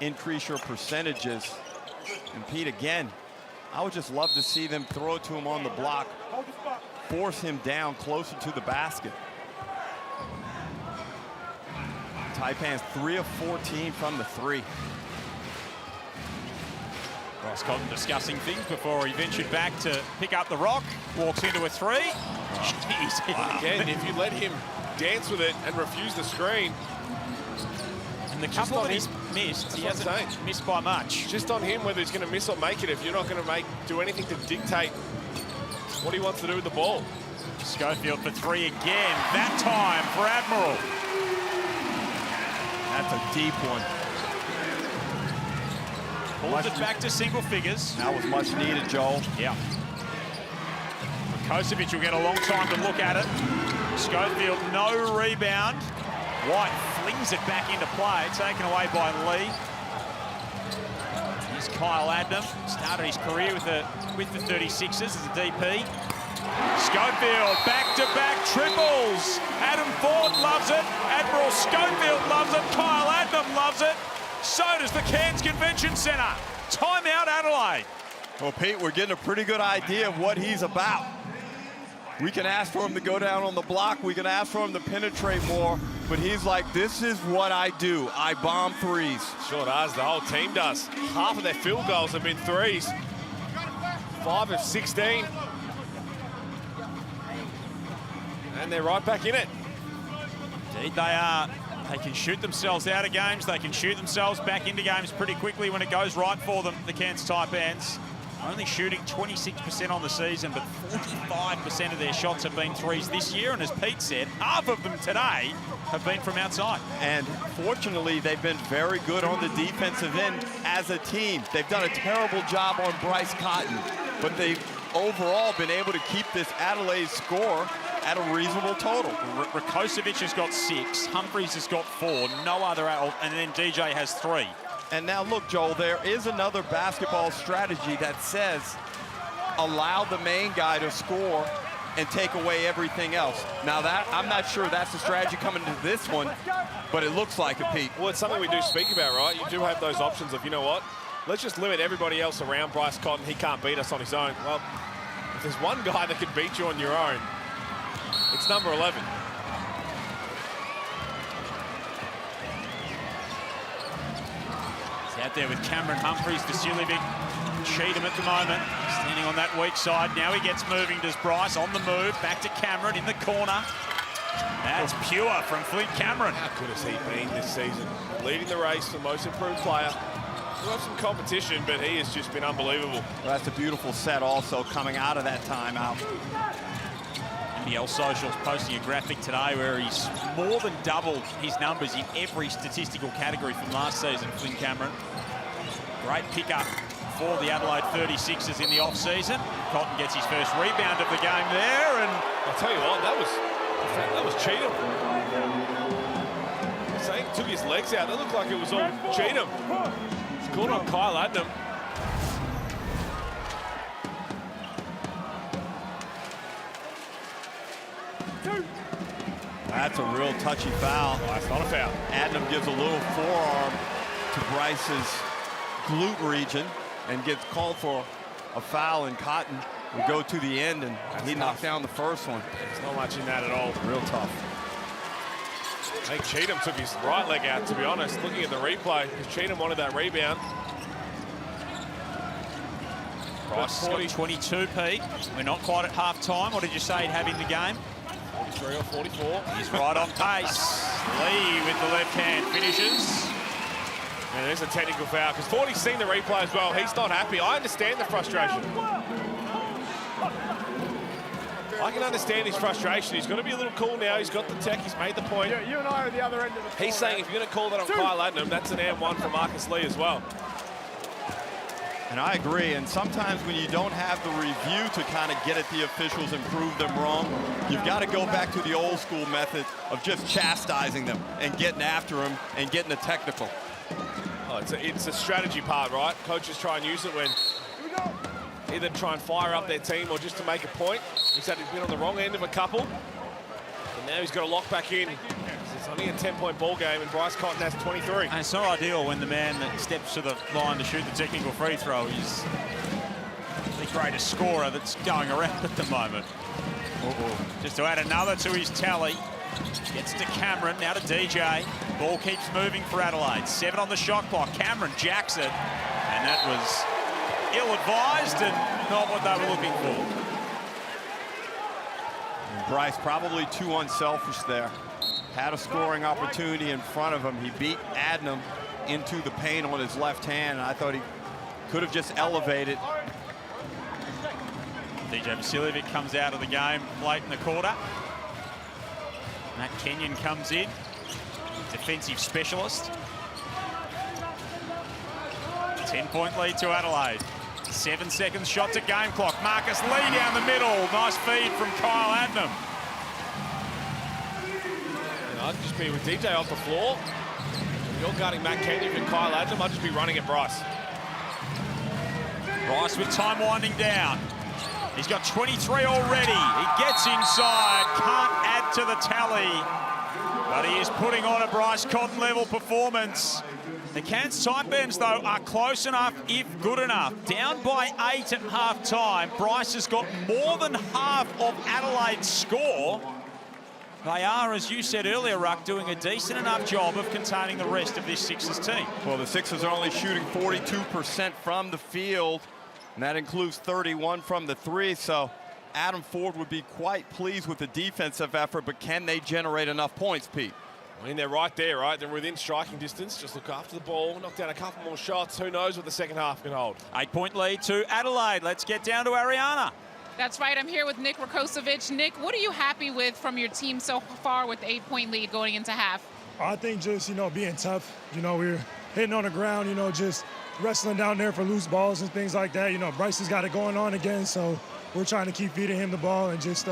increase your percentages. And Pete, again, I would just love to see them throw it to him on the block, force him down closer to the basket. Taipans 3 of 14 from the three. Ross Cotton discussing things before he ventured back to pick up the rock. Walks into a three. Jeez. Wow. Again, if you let him dance with it and refuse the screen. And the couple that he's missed, he hasn't missed by much. Just on him whether he's going to miss or make it if you're not going to do anything to dictate what he wants to do with the ball. Schofield for three again, that time for Admiral. That's a deep one. Pulls it back to single figures. That was much needed, Joel. Yeah. Rakocevic will get a long time to look at it. Schofield, no rebound. White flings it back into play, taken away by Lee. Here's Kyle Adnam, started his career with the 36ers as a DP. Schofield, back-to-back triples. Adam Ford loves it. Admiral Schofield loves it. Kyle Adnam loves it. So does the Cairns Convention Centre. Timeout, Adelaide. Well, Pete, we're getting a pretty good idea of what he's about. We can ask for him to go down on the block. We can ask for him to penetrate more. But he's like, this is what I do. I bomb threes. Sure does. The whole team does. Half of their field goals have been threes. 5 of 16. And they're right back in it. Indeed, they are. They can shoot themselves out of games. They can shoot themselves back into games pretty quickly when it goes right for them, the Cairns Taipans. Only shooting 26% on the season, but 45% of their shots have been threes this year. And as Pete said, half of them today have been from outside. And fortunately, they've been very good on the defensive end as a team. They've done a terrible job on Bryce Cotton, but they've overall been able to keep this Adelaide score at a reasonable total. Rakocevic has got 6, Humphries has got 4, no other, and then DJ has 3. And now look, Joel, there is another basketball strategy that says allow the main guy to score and take away everything else. Now that, I'm not sure that's the strategy coming to this one, but it looks like it, Pete. Well, it's something we do speak about, right? You do have those options of, you know what, let's just limit everybody else around Bryce Cotton. He can't beat us on his own. Well, if there's one guy that can beat you on your own, it's number 11. He's out there with Cameron Humphries, Vasiljevic, Cheatham at the moment, standing on that weak side. Now he gets moving, does Bryce, on the move, back to Cameron in the corner. That's pure from Flint Cameron. How good has he been this season? Leading the race for most improved player. We'll have some competition, but he has just been unbelievable. Well, that's a beautiful set also coming out of that timeout. NBL Socials posting a graphic today where he's more than doubled his numbers in every statistical category from last season, Flynn Cameron. Great pickup for the Adelaide 36ers in the off-season. Cotton gets his first rebound of the game there, and I'll tell you what, that was Cheatham. Saying man took his legs out. That looked like it was all Cheatham. It's called on Kyle Adnam. That's a real touchy foul. Oh, that's not a foul. Adnam gives a little forearm to Bryce's glute region and gets called for a foul, and Cotton will go to the end, and he knocked down the first one. There's not much in that at all. Real tough. I think Cheatham took his right leg out, to be honest, looking at the replay, because Cheatham wanted that rebound. Bryce got 22, Pete. We're not quite at half-time. What did you say he'd have in the game? 43 or 44. He's right on pace. Lee with the left hand finishes. And there's a technical foul, because 40's seen the replay as well. He's not happy. I understand the frustration. I can understand his frustration. He's got to be a little cool now. He's got the tech. He's made the point. Yeah, you and I are the other end of the floor. He's saying if you're going to call that on Kyle Adnam, that's an and one for Marcus Lee as well. And I agree, and sometimes when you don't have the review to kind of get at the officials and prove them wrong, you've got to go back to the old school method of just chastising them and getting after them and getting the technical. Oh, it's a strategy part, right? Coaches try and use it when either try and fire up their team or just to make a point. He's been on the wrong end of a couple. And now he's got to lock back in. It's only a 10-point ball game, and Bryce Cotton has 23. And it's not ideal when the man that steps to the line to shoot the technical free throw is the greatest scorer that's going around at the moment. Just to add another to his tally. Gets to Cameron, now to DJ. Ball keeps moving for Adelaide. 7 on the shot clock. Cameron jacks it. And that was ill-advised and not what they were looking for. And Bryce probably too unselfish there. Had a scoring opportunity in front of him. He beat Adnam into the paint on his left hand, and I thought he could have just elevated. DJ Vasiljevic comes out of the game late in the quarter. Matt Kenyon comes in, defensive specialist. 10-point lead to Adelaide. 7 seconds shot to game clock. Marcus Lee down the middle. Nice feed from Kyle Adnam. I'd just be with DJ off the floor. If you're guarding Matt Kenyon and Kyle Adnam, I'd just be running at Bryce. Bryce with time winding down. He's got 23 already. He gets inside, can't add to the tally. But he is putting on a Bryce Cotton level performance. The Cairns Taipans, though, are close enough, if good enough. Down by 8 at half-time. Bryce has got more than half of Adelaide's score. They are, as you said earlier, Ruck, doing a decent enough job of containing the rest of this Sixers team. Well, the Sixers are only shooting 42% from the field, and that includes 31 from the three, so Adam Ford would be quite pleased with the defensive effort, but can they generate enough points, Pete? I mean, they're right there, right? They're within striking distance. Just look after the ball, knock down a couple more shots. Who knows what the second half can hold. 8-point lead to Adelaide. Let's get down to Ariana. That's right. I'm here with Nick Rakocevic. Nick, what are you happy with from your team so far with the 8-point lead going into half? I think just, being tough. We're hitting on the ground, just wrestling down there for loose balls and things like that. Bryce has got it going on again, so we're trying to keep feeding him the ball and just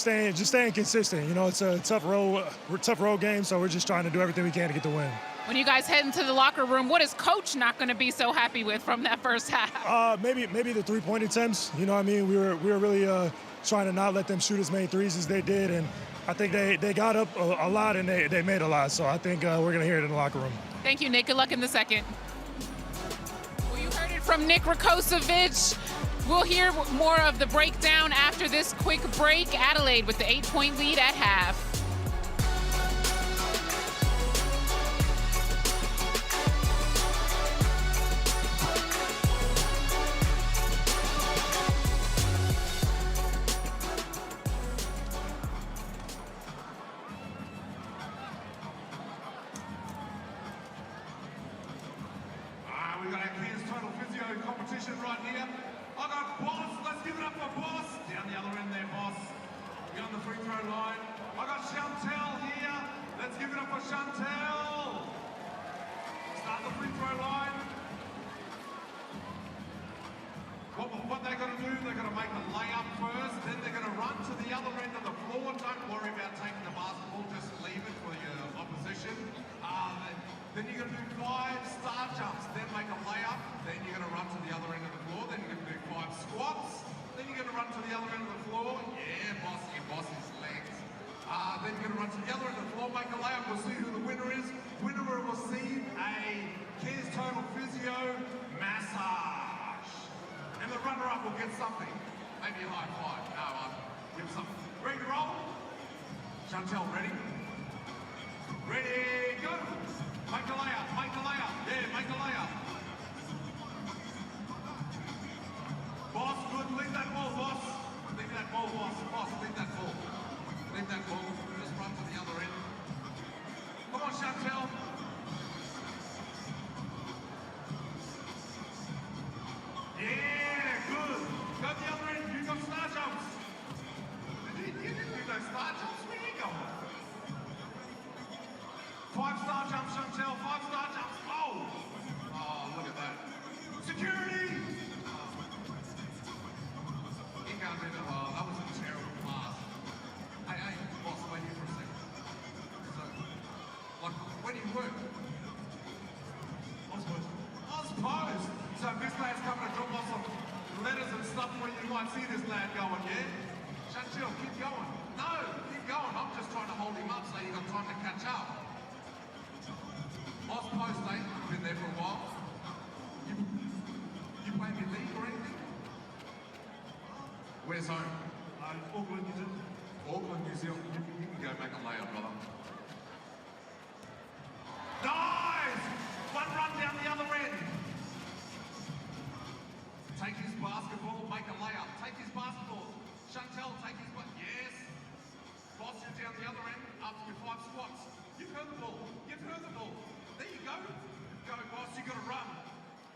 staying consistent. It's a tough road game, so we're just trying to do everything we can to get the win. When you guys head into the locker room, what is Coach not going to be so happy with from that first half? Maybe the three-point attempts. We were really trying to not let them shoot as many threes as they did, and I think they got up a lot and they made a lot. So I think we're going to hear it in the locker room. Thank you, Nick. Good luck in the second. Well, you heard it from Nick Rakocevic. We'll hear more of the breakdown after this quick break. Adelaide with the 8-point lead at half. We've got our Cairns Total Physio competition right here. I got Boss, let's give it up for Boss. Down the other end there, Boss. Get on the free throw line. I got Chantel here. Let's give it up for Chantel. Start the free throw line. What they're going to do, they're going to make a layup first, then they're going to run to the other end of the floor. Don't worry about taking the basketball, just leave it for your opposition. Then you're going to do 5 star jumps, then make a layup, then you're going to run to the other end of the floor, then you're going to do 5 squats, then you're going to run to the other end of the floor. Yeah, boss, your boss's legs. Then you're going to run to the other end of the floor, make a layup. We'll see who the winner is. Winner will receive a Cairns Total Physio massage. And the runner-up will get something. Maybe a high five. No, give something. Ready to roll? Chantel, ready? Ready, go! Make a layup, make a layup. Yeah, make a layup. Boss, good. Leave that ball, boss. Leave that ball, boss. Boss, leave that ball. Leave that ball. Just run to the other end. Come on, Chantel. Yeah, good. Go to the other end. You got star jumps. You didn't do no star jumps. Where are you going? 5 star jumps, Chantel. 5 star jumps. Oh! Oh, look at that. Security! You can't do that. Oh, that was a terrible pass. Hey, boss, wait here for a second. So, like, where do you work? Oz. So this lad's coming to drop off some letters and stuff where you might see this lad going, yeah? Chantel, keep going. No, keep going. I'm just trying to hold him up so you got time to catch up. Oz Post, eh? Been there for a while. You play in the league or anything? Where's home? Auckland, New Zealand. Auckland, New Zealand. You can go make a layup, brother. Nice! One run down the other end. Take his basketball, make a layup. Take his basketball. Chantel, take his basketball. Yes. Boss, you're down the other end after your 5 squats. Give her the ball. Give her the ball. There you go. Go, boss. You got to run.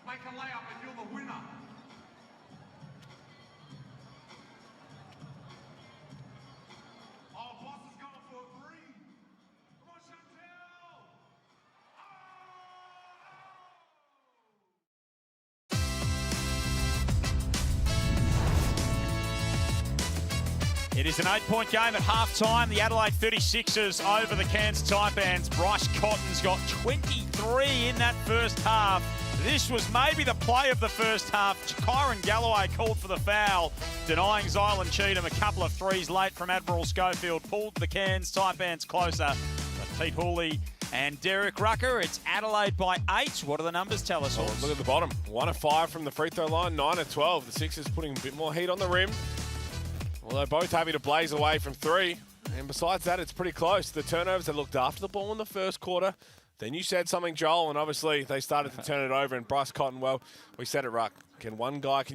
Make a layup and you're the winner. Oh, boss is going for a 3. Come on, Chantel. It is an 8-point game at half-time. The Adelaide 36ers over the Cairns Taipans. Bryce Cotton's got 23 in that first half. This was maybe the play of the first half. Kyron Galloway called for the foul, denying Zylan Cheatham a couple of threes late from Admiral Schofield. Pulled the Cairns Taipans closer. But Pete Hooley and Derek Rucker, it's Adelaide by 8. What do the numbers tell us, Hawks? Look at the bottom. 1 of 5 from the free throw line, 9 of 12. The Sixers putting a bit more heat on the rim. Well, they're both happy to blaze away from 3. And besides that, it's pretty close. The turnovers, they looked after the ball in the first quarter. Then you said something, Joel, and obviously they started to turn it over. And Bryce Cotton, well, we said it, Ruck. Can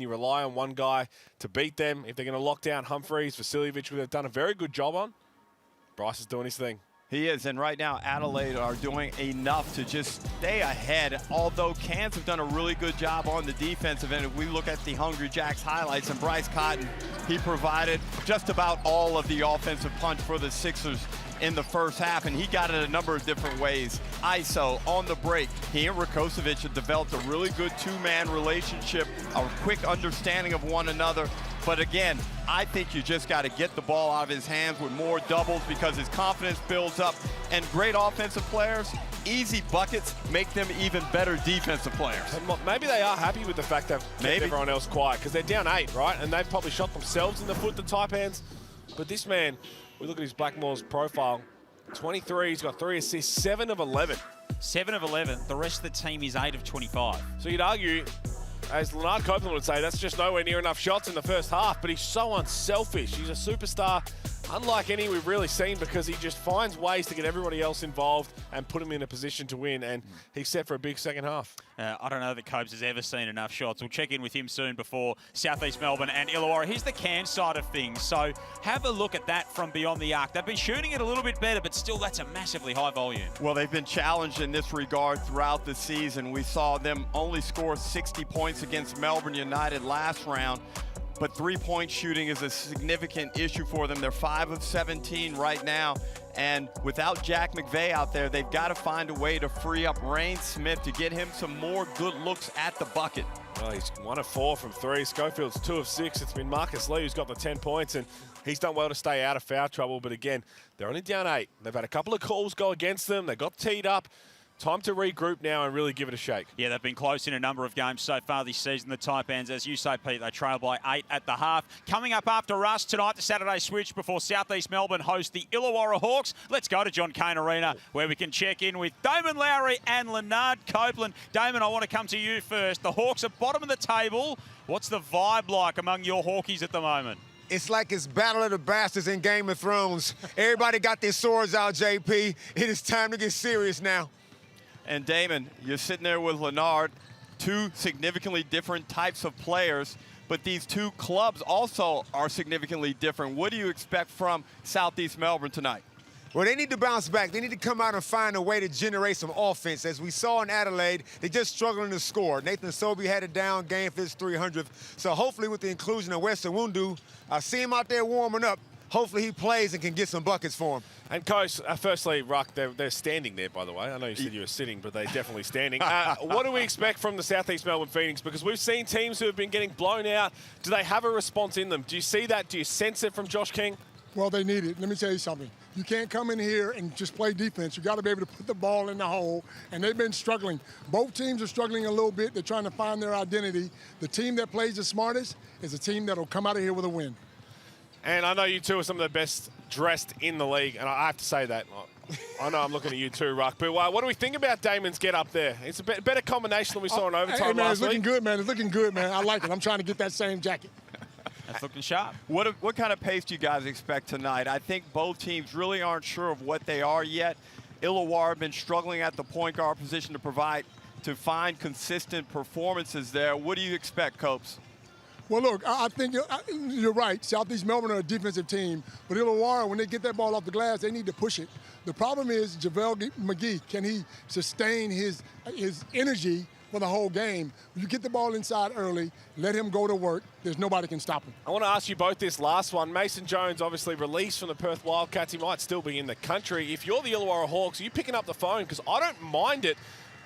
you rely on one guy to beat them? If they're going to lock down Humphreys, Vasiljevic, who they've done a very good job on, Bryce is doing his thing. He is, and right now Adelaide are doing enough to just stay ahead, although Cairns have done a really good job on the defensive end. If we look at the Hungry Jacks highlights, and Bryce Cotton, he provided just about all of the offensive punch for the Sixers in the first half, and he got it a number of different ways. ISO, on the break, he and Rakocevic have developed a really good 2-man relationship, a quick understanding of one another. But again, I think you just got to get the ball out of his hands with more doubles because his confidence builds up. And great offensive players, easy buckets make them even better defensive players. Maybe they are happy with the fact they've kept everyone else quiet because they're down 8, right? And they've probably shot themselves in the foot, the Taipans. But this man, we look at his Blackmore's profile, 23, he's got 3 assists, 7 of 11. 7 of 11. The rest of the team is 8 of 25. So you'd argue, as Leonard Copeland would say, that's just nowhere near enough shots in the first half, but he's so unselfish. He's a superstar, unlike any we've really seen, because he just finds ways to get everybody else involved and put him in a position to win, and he's set for a big second half. I don't know that Copes has ever seen enough shots. We'll check in with him soon before South East Melbourne and Illawarra. Here's the Cairns side of things. So have a look at that from beyond the arc. They've been shooting it a little bit better, but still that's a massively high volume. Well, they've been challenged in this regard throughout the season. We saw them only score 60 points against Melbourne United last round. But three-point shooting is a significant issue for them. They're 5 of 17 right now. And without Jack McVeigh out there, they've got to find a way to free up Rain Smith to get him some more good looks at the bucket. Well, he's 1 of 4 from 3. Schofield's 2 of 6. It's been Marcus Lee who's got the 10 points, and he's done well to stay out of foul trouble. But again, they're only down 8. They've had a couple of calls go against them. They got teed up. Time to regroup now and really give it a shake. Yeah, they've been close in a number of games so far this season. The Taipans, as you say, Pete, they trail by 8 at the half. Coming up after us tonight, the Saturday switch before South East Melbourne host the Illawarra Hawks. Let's go to John Cain Arena where we can check in with Damon Lowry and Leonard Copeland. Damon, I want to come to you first. The Hawks are bottom of the table. What's the vibe like among your Hawkies at the moment? It's like it's Battle of the Bastards in Game of Thrones. Everybody got their swords out, JP. It is time to get serious now. And Damon, you're sitting there with Leonard, two significantly different types of players, but these two clubs also are significantly different. What do you expect from Southeast Melbourne tonight? Well, they need to bounce back. They need to come out and find a way to generate some offense. As we saw in Adelaide, they're just struggling to score. Nathan Sobey had a down game for his 300th. So hopefully with the inclusion of Weston Wundu, I see him out there warming up. Hopefully he plays and can get some buckets for him. And Coach, firstly, Ruck, they're standing there, by the way. I know you said you were sitting, but they're definitely standing. What do we expect from the Southeast Melbourne Phoenix? Because we've seen teams who have been getting blown out. Do they have a response in them? Do you see that? Do you sense it from Josh King? Well, they need it. Let me tell you something. You can't come in here and just play defense. You got to be able to put the ball in the hole, and they've been struggling. Both teams are struggling a little bit. They're trying to find their identity. The team that plays the smartest is a team that will come out of here with a win. And I know you two are some of the best dressed in the league, and I have to say that. I know I'm looking at you too, Ruck, but what do we think about Damon's get up there? It's a better combination than we saw in overtime man, last it's looking week. good, man. It's looking good, man. I like it. I'm trying to get that same jacket. That's looking sharp. What kind of pace do you guys expect tonight? I think both teams really aren't sure of what they are yet. Illawarra have been struggling at the point guard position to find consistent performances there. What do you expect, Copes? Well, look, I think you're right. Southeast Melbourne are a defensive team. But Illawarra, when they get that ball off the glass, they need to push it. The problem is JaVale McGee. Can he sustain his energy for the whole game? You get the ball inside early, let him go to work. There's nobody can stop him. I want to ask you both this last one. Mason Jones obviously released from the Perth Wildcats. He might still be in the country. If you're the Illawarra Hawks, are you picking up the phone? Because I don't mind it.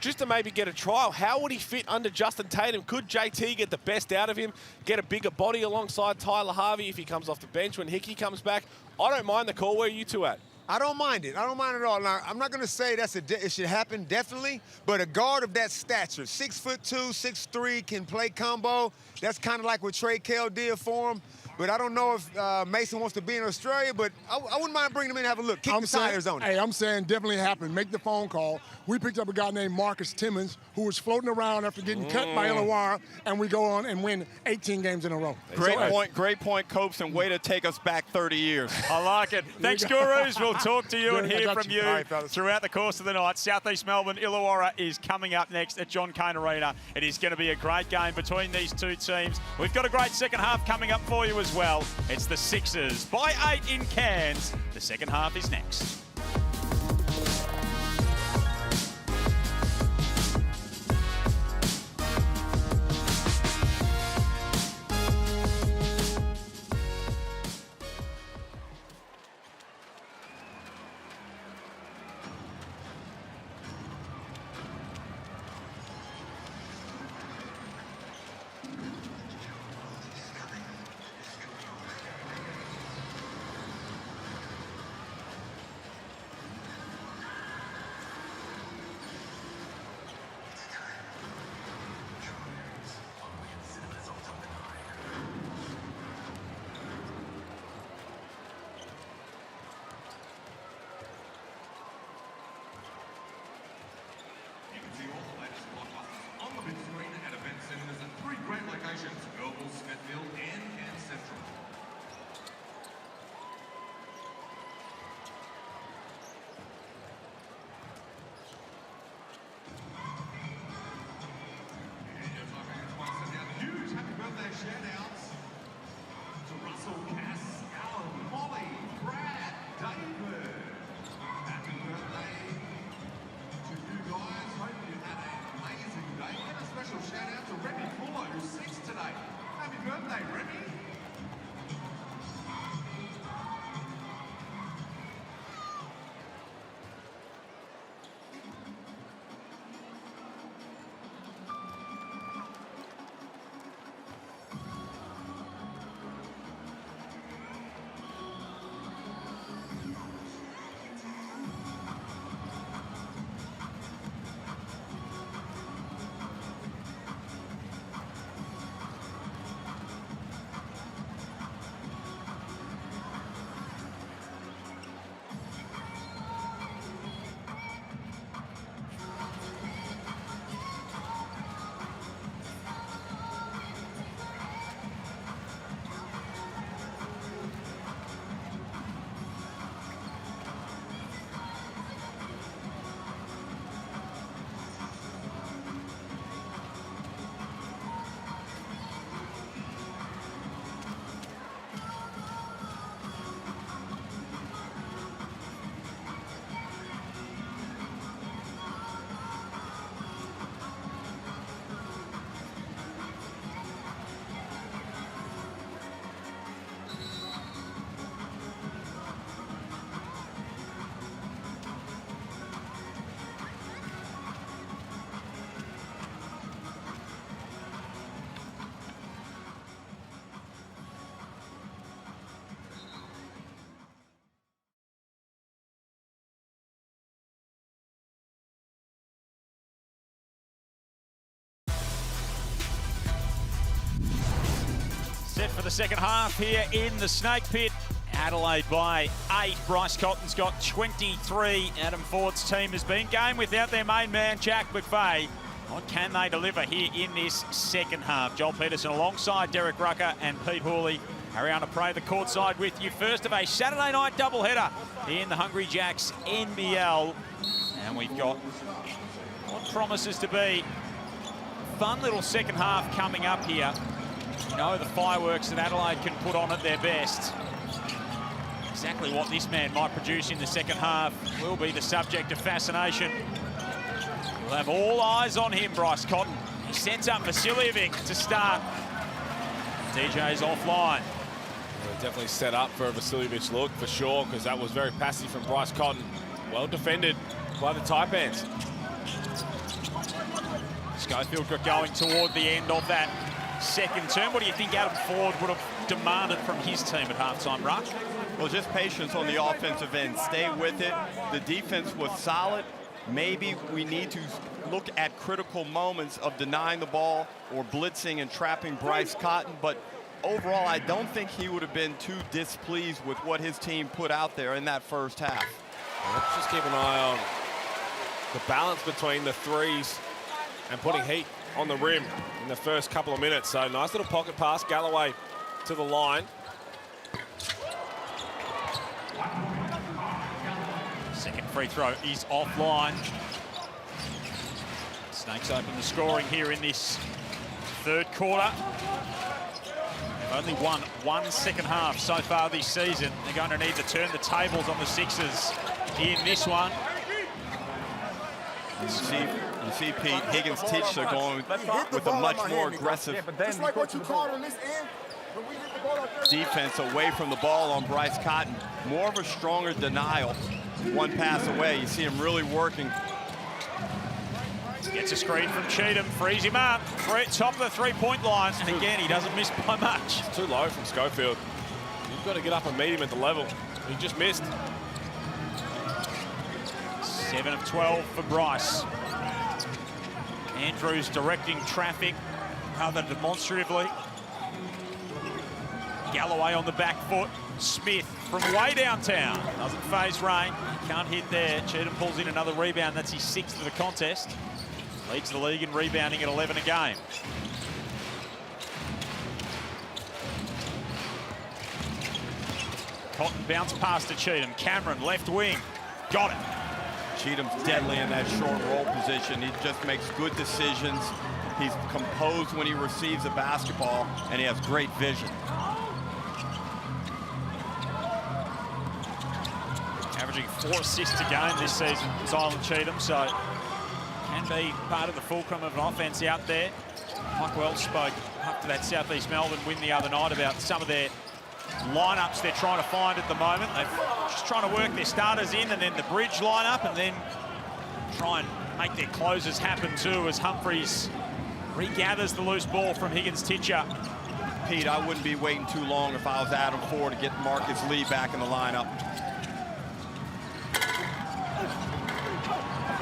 Just to maybe get a trial. How would he fit under Justin Tatum? Could JT get the best out of him, get a bigger body alongside Tyler Harvey if he comes off the bench when Hickey comes back? I don't mind the call. Where are you two at? I don't mind it. I don't mind it at all. Now, I'm not going to say it should happen, definitely, but a guard of that stature, 6'2", 6'3", can play combo. That's kind of like what Trey Kell did for him. But I don't know if Mason wants to be in Australia, but I wouldn't mind bringing him in and have a look. Kick the tires on it. Hey, I'm saying definitely happen. Make the phone call. We picked up a guy named Marcus Timmons who was floating around after getting cut by Illawarra, and we go on and win 18 games in a row. Great point, Copes, and way to take us back 30 years. I like it. Thanks, Gurus. We'll talk to you and hear from you right, throughout the course of the night. Southeast Melbourne, Illawarra is coming up next at John Cain Arena. It is going to be a great game between these two teams. We've got a great second half coming up for you as well. It's the Sixers by 8 in Cairns. The second half is next. the second half here in the Snake Pit. Adelaide by 8. Bryce Cotton's got 23. Adam Ford's team has been game without their main man, Jack McVeigh. What can they deliver here in this second half? Joel Peterson alongside Derek Rucker and Pete Hawley. Ariana Prey, the courtside with you. First of a Saturday night doubleheader in the Hungry Jacks NBL. And we've got what promises to be a fun little second half coming up here. You know, the fireworks that Adelaide can put on at their best. Exactly what this man might produce in the second half will be the subject of fascination. We'll have all eyes on him, Bryce Cotton. He sets up Vasiljevic to start. DJ's offline. Definitely set up for a Vasiljevic look, for sure, because that was very passive from Bryce Cotton. Well defended by the Taipans. Schofield got going toward the end of that second term. What do you think Adam Ford would have demanded from his team at halftime, Ruck? Well, just patience on the offensive end. Stay with it. The defense was solid. Maybe we need to look at critical moments of denying the ball or blitzing and trapping Bryce Cotton. But overall, I don't think he would have been too displeased with what his team put out there in that first half. Let's just keep an eye on the balance between the threes and putting heat on the rim in the first couple of minutes. So nice little pocket pass, Galloway to the line. Second free throw is offline. Snakes open the scoring here in this third quarter. They've only won one second half so far this season. They're going to need to turn the tables on the Sixers in this one. You see Pete, Higgins Teacher going with a much more aggressive defense away from the ball on Bryce Cotton. More of a stronger denial. One pass away, you see him really working. Gets a screen from Cheatham, frees him up. Top of the three-point line, and again, he doesn't miss by much. Too low from Schofield. You've got to get up and meet him at the level. He just missed. 7 of 12 for Bryce. Andrews directing traffic rather demonstratively. Galloway on the back foot. Smith from way downtown. Doesn't phase Rain. Can't hit there. Cheatham pulls in another rebound. That's his 6th of the contest. Leads the league in rebounding at 11 a game. Cotton bounced past to Cheatham. Cameron, left wing. Got it. Cheatham's deadly in that short roll position. He just makes good decisions. He's composed when he receives the basketball, and he has great vision. Averaging 4 assists a game this season, Zylan Cheatham, so can be part of the fulcrum of an offense out there. Mike Wells spoke after that South East Melbourne win the other night about some of their lineups they're trying to find at the moment. They're just trying to work their starters in and then the bridge lineup, and then try and make their closers happen too as Humphreys regathers the loose ball from Higgins Teacher. Pete, I wouldn't be waiting too long if I was Adam Ford to get Marcus Lee back in the lineup.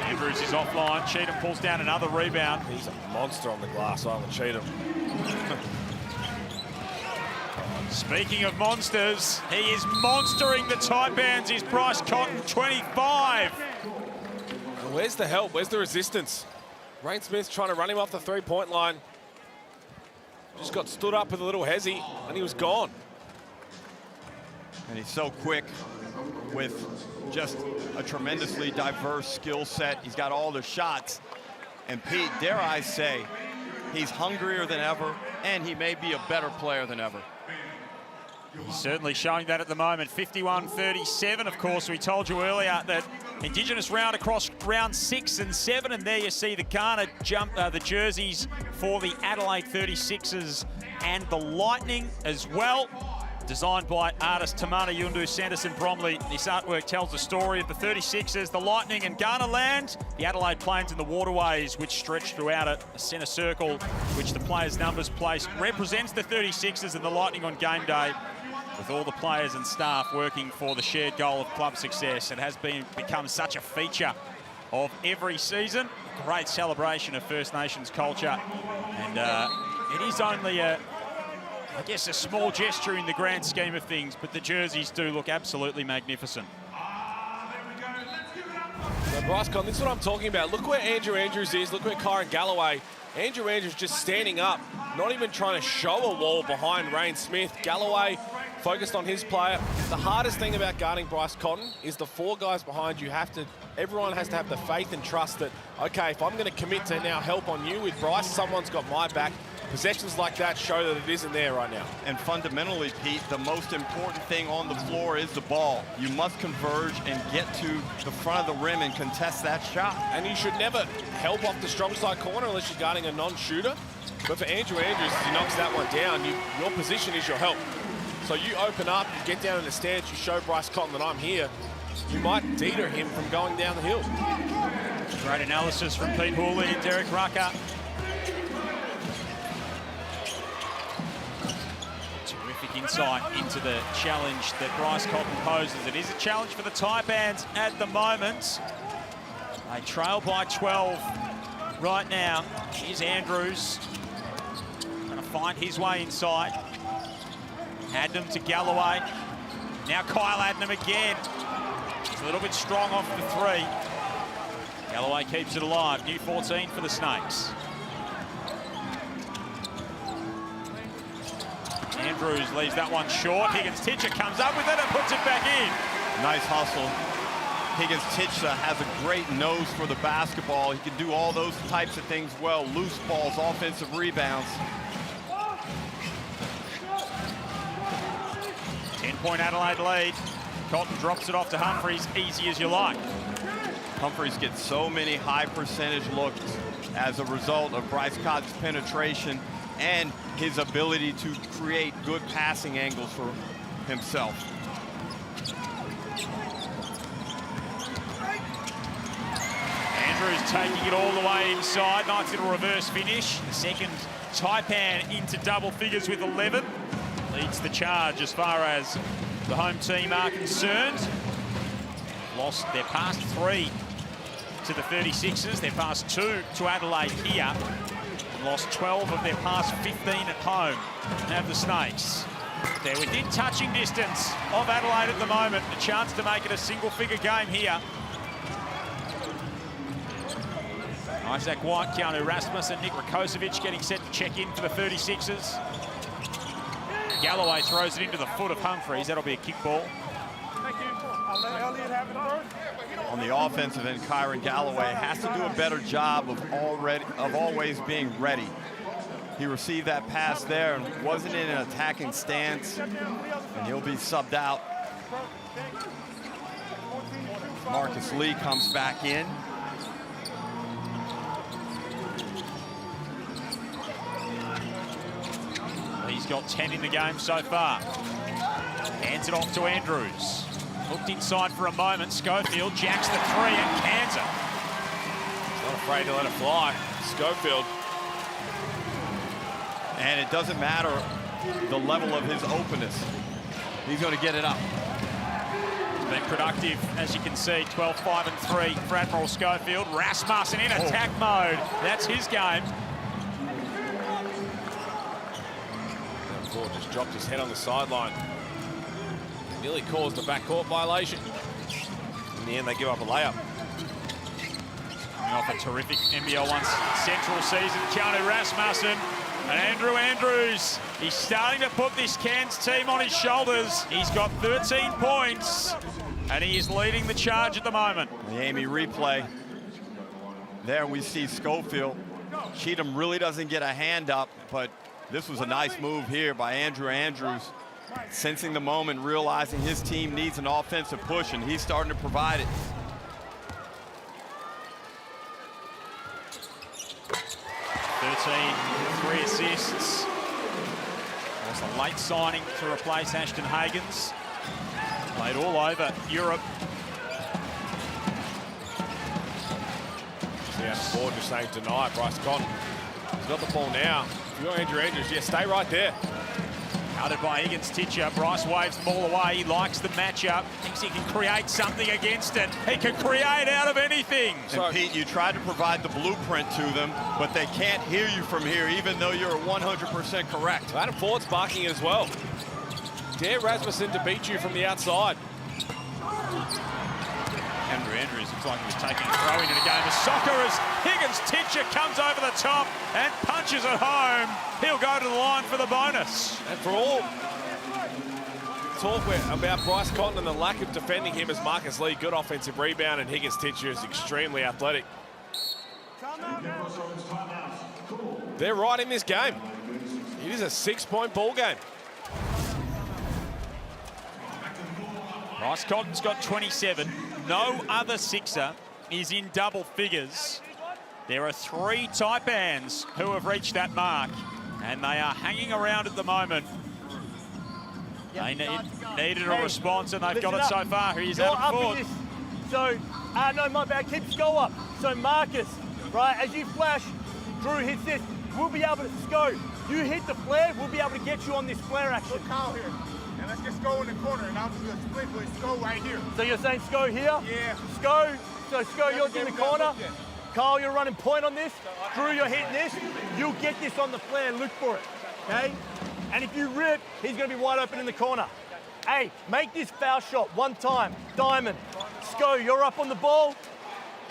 Andrews is offline. Cheatham pulls down another rebound. He's a monster on the glass, Zylan Cheatham. Speaking of monsters, he is monstering the Taipans. Is Bryce Cotton, 25. Where's the help? Where's the resistance? Rain Smith trying to run him off the three-point line. Just got stood up with a little hezzy, and he was gone. And he's so quick with just a tremendously diverse skill set. He's got all the shots. And Pete, dare I say, he's hungrier than ever, and he may be a better player than ever. He's certainly showing that at the moment. 51-37, of course. We told you earlier that Indigenous round across round 6 and 7, and there you see the Ghana the jerseys for the Adelaide 36ers and the Lightning as well. Designed by artist Tamana Yundu Sanderson Bromley. This artwork tells the story of the 36ers, the Lightning and Ghana land, the Adelaide Plains and the waterways which stretch throughout it. A centre circle which the players' numbers placed represents the 36ers and the Lightning on game day, with all the players and staff working for the shared goal of club success. It has become such a feature of every season. Great celebration of First Nations culture. And it is only a I guess a small gesture in the grand scheme of things, but the jerseys do look absolutely magnificent. So Bryce Cotton, this is what I'm talking about. Look where Andrew Andrews is. Look where Kyron Galloway. Andrew Andrews just standing up, not even trying to show a wall behind Rain Smith. Galloway focused on his player. The hardest thing about guarding Bryce Cotton is the 4 guys behind you everyone has to have the faith and trust that, okay, if I'm going to commit to now help on you with Bryce, someone's got my back. Possessions like that show that it isn't there right now. And fundamentally, Pete, the most important thing on the floor is the ball. You must converge and get to the front of the rim and contest that shot. And you should never help off the strong side corner unless you're guarding a non-shooter. But for Andrew Andrews, as he knocks that one down, your position is your help. So you open up, you get down in the stance, you show Bryce Cotton that I'm here. You might deter him from going down the hill. Great analysis from Pete Hooley and Derek Rucker. Terrific insight into the challenge that Bryce Cotton poses. It is a challenge for the Taipans at the moment. They trail by 12 right now. Here's Andrews. Going to find his way inside. Adnam to Galloway. Now Kyle Adnam again. He's a little bit strong off the 3. Galloway keeps it alive. New 14 for the Snakes. Andrews leaves that one short. Higgins-Titcher comes up with it and puts it back in. Nice hustle. Higgins-Titcher has a great nose for the basketball. He can do all those types of things well. Loose balls, offensive rebounds. 10-point Adelaide lead. Cotton drops it off to Humphries, easy as you like. Humphries gets so many high percentage looks as a result of Bryce Cotton's penetration and his ability to create good passing angles for himself. Andrews taking it all the way inside. Nice little reverse finish. The second Taipan into double figures with 11. Leads the charge as far as the home team are concerned. Lost their past 3 to the 36ers. Their past 2 to Adelaide here. Lost 12 of their past 15 at home. Have the Snakes. They're within touching distance of Adelaide at the moment. A chance to make it a single-figure game here. Isaac White, Keanu Rasmussen, Nick Rakocevic getting set to check in for the 36ers. Galloway throws it into the foot of Humphries. That'll be a kick ball. On the offensive end, Kyron Galloway has to do a better job of always being ready. He received that pass there and wasn't in an attacking stance, and he'll be subbed out. Marcus Lee comes back in. He's got 10 in the game so far. Hands it off to Andrews. Hooked inside for a moment. Schofield jacks the 3 and cans it. Not afraid to let it fly. Schofield. And it doesn't matter the level of his openness. He's going to get it up. He's been productive, as you can see. 12, 5 and 3 for Admiral Schofield. Rasmussen in attack mode. That's his game. Just dropped his head on the sideline. Nearly caused a backcourt violation. In the end, they give up a layup. Coming off a terrific NBL1 Central season, Keanu Rasmussen and Andrew Andrews. He's starting to put this Cairns team on his shoulders. He's got 13 points, and he is leading the charge at the moment. The Amy replay. There we see Schofield. Cheatham really doesn't get a hand up, but this was a nice move here by Andrew Andrews, sensing the moment, realizing his team needs an offensive push, and he's starting to provide it. Three assists. Was a late signing to replace Ashton Hagens. Played all over Europe. Yeah, the board just saying tonight, Bryce Cotton. He's got the ball now. If you're Andrew Andrews, yeah, stay right there. Guarded by Higgins Titcher. Bryce waves the ball away. He likes the matchup. Thinks he can create something against it. He can create out of anything. And Pete, you tried to provide the blueprint to them, but they can't hear you from here, even though you're 100% correct. Well, Adam Ford's barking as well. Dare Rasmussen to beat you from the outside. Andrews looks like he was taking a throw into the game of soccer as Higgins Titcher comes over the top and punches it home. He'll go to the line for the bonus. And for all talk about Bryce Cotton and the lack of defending him as Marcus Lee, good offensive rebound, and Higgins Titcher is extremely athletic. They're right in this game. It is a 6-point ball game. Bryce Cotton's got 27. No other Sixer is in double figures. There are 3 Taipans who have reached that mark, and they are hanging around at the moment. They needed a response, and they've got it so far. Here's Adam Ford. So, no, my bad. Keep Sko up. So, Marcus, right, as you flash, Drew hits this, we'll be able to Sko. You hit the flare, we'll be able to get you on this flare action. Kyle here. And let's just go in the corner, and I'll do a split with Sko right here. So you're saying Sko here? Yeah. Sko, so Sko, you're in the corner. Kyle, you're running point on this. Drew, you're hitting this. You'll get this on the flare and look for it, okay? And if you rip, he's going to be wide open in the corner. Hey, make this foul shot one time. Diamond. Sko, you're up on the ball.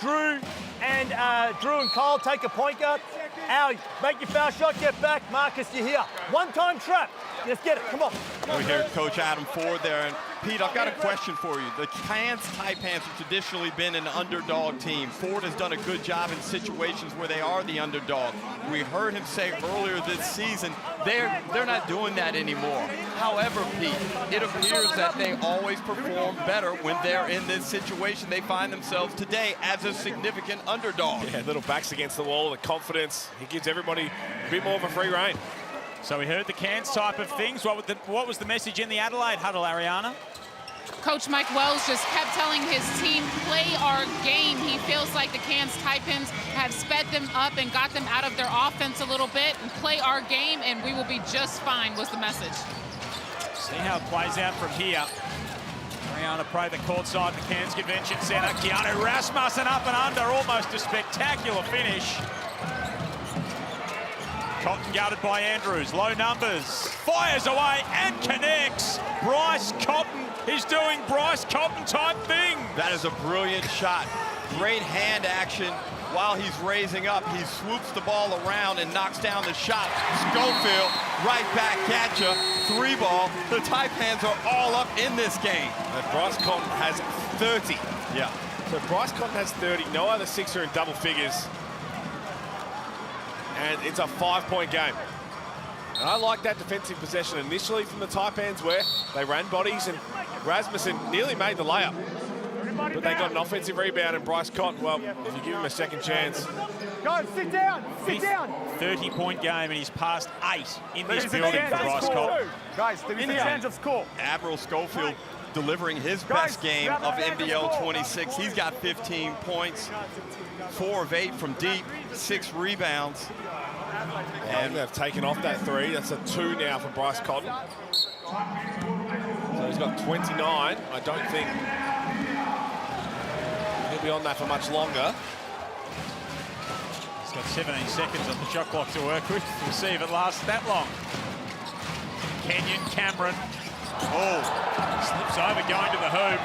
Drew and Kyle take a point guard. Al, make your foul shot, get back. Marcus, you're here. One-time trap. Let's get it, come on. We hear Coach Adam Ford there. And Pete, I've got a question for you. The Cairns Taipans have traditionally been an underdog team. Ford has done a good job in situations where they are the underdog. We heard him say earlier this season, they're not doing that anymore. However, Pete, it appears that they always perform better when they're in this situation they find themselves today as a significant underdog. Yeah, little backs against the wall, the confidence. He gives everybody a bit more of a free rein. So we heard the Cairns type of things. What was the message in the Adelaide huddle, Ariana? Coach Mike Wells just kept telling his team, play our game. He feels like the Cairns Taipans have sped them up and got them out of their offense a little bit, and play our game and we will be just fine was the message. See how it plays out from here. Ariana Pro, the courtside, the Cairns Convention Centre. Keanu Rasmussen up and under, almost a spectacular finish. Cotton guarded by Andrews, low numbers, fires away and connects. Bryce Cotton is doing Bryce Cotton type thing. That is a brilliant shot. Great hand action while he's raising up. He swoops the ball around and knocks down the shot. Schofield right back at you. 3-ball. The Taipans are all up in this game. And Bryce Cotton has 30. Yeah. So Bryce Cotton has 30. No other Sixer in double figures. And it's a 5-point game. And I like that defensive possession initially from the Taipans where they ran bodies and Rasmussen nearly made the layup. But they got an offensive rebound and Bryce Cotton, well, if you give him a second chance. Guys, sit down, sit down. 30-point game and he's passed 8 in this building for Bryce Cotton. Guys, in the hands of School. Admiral Schofield delivering his best game of NBL26. He's got 15 points, 4 of 8 from deep, 6 rebounds. And they've taken off that 3. That's a 2 now for Bryce Cotton. So he's got 29. I don't think he'll be on that for much longer. He's got 17 seconds on the shot clock to work with. We'll see if it lasts that long. Kenyon Cameron. Oh, slips over going to the hoop.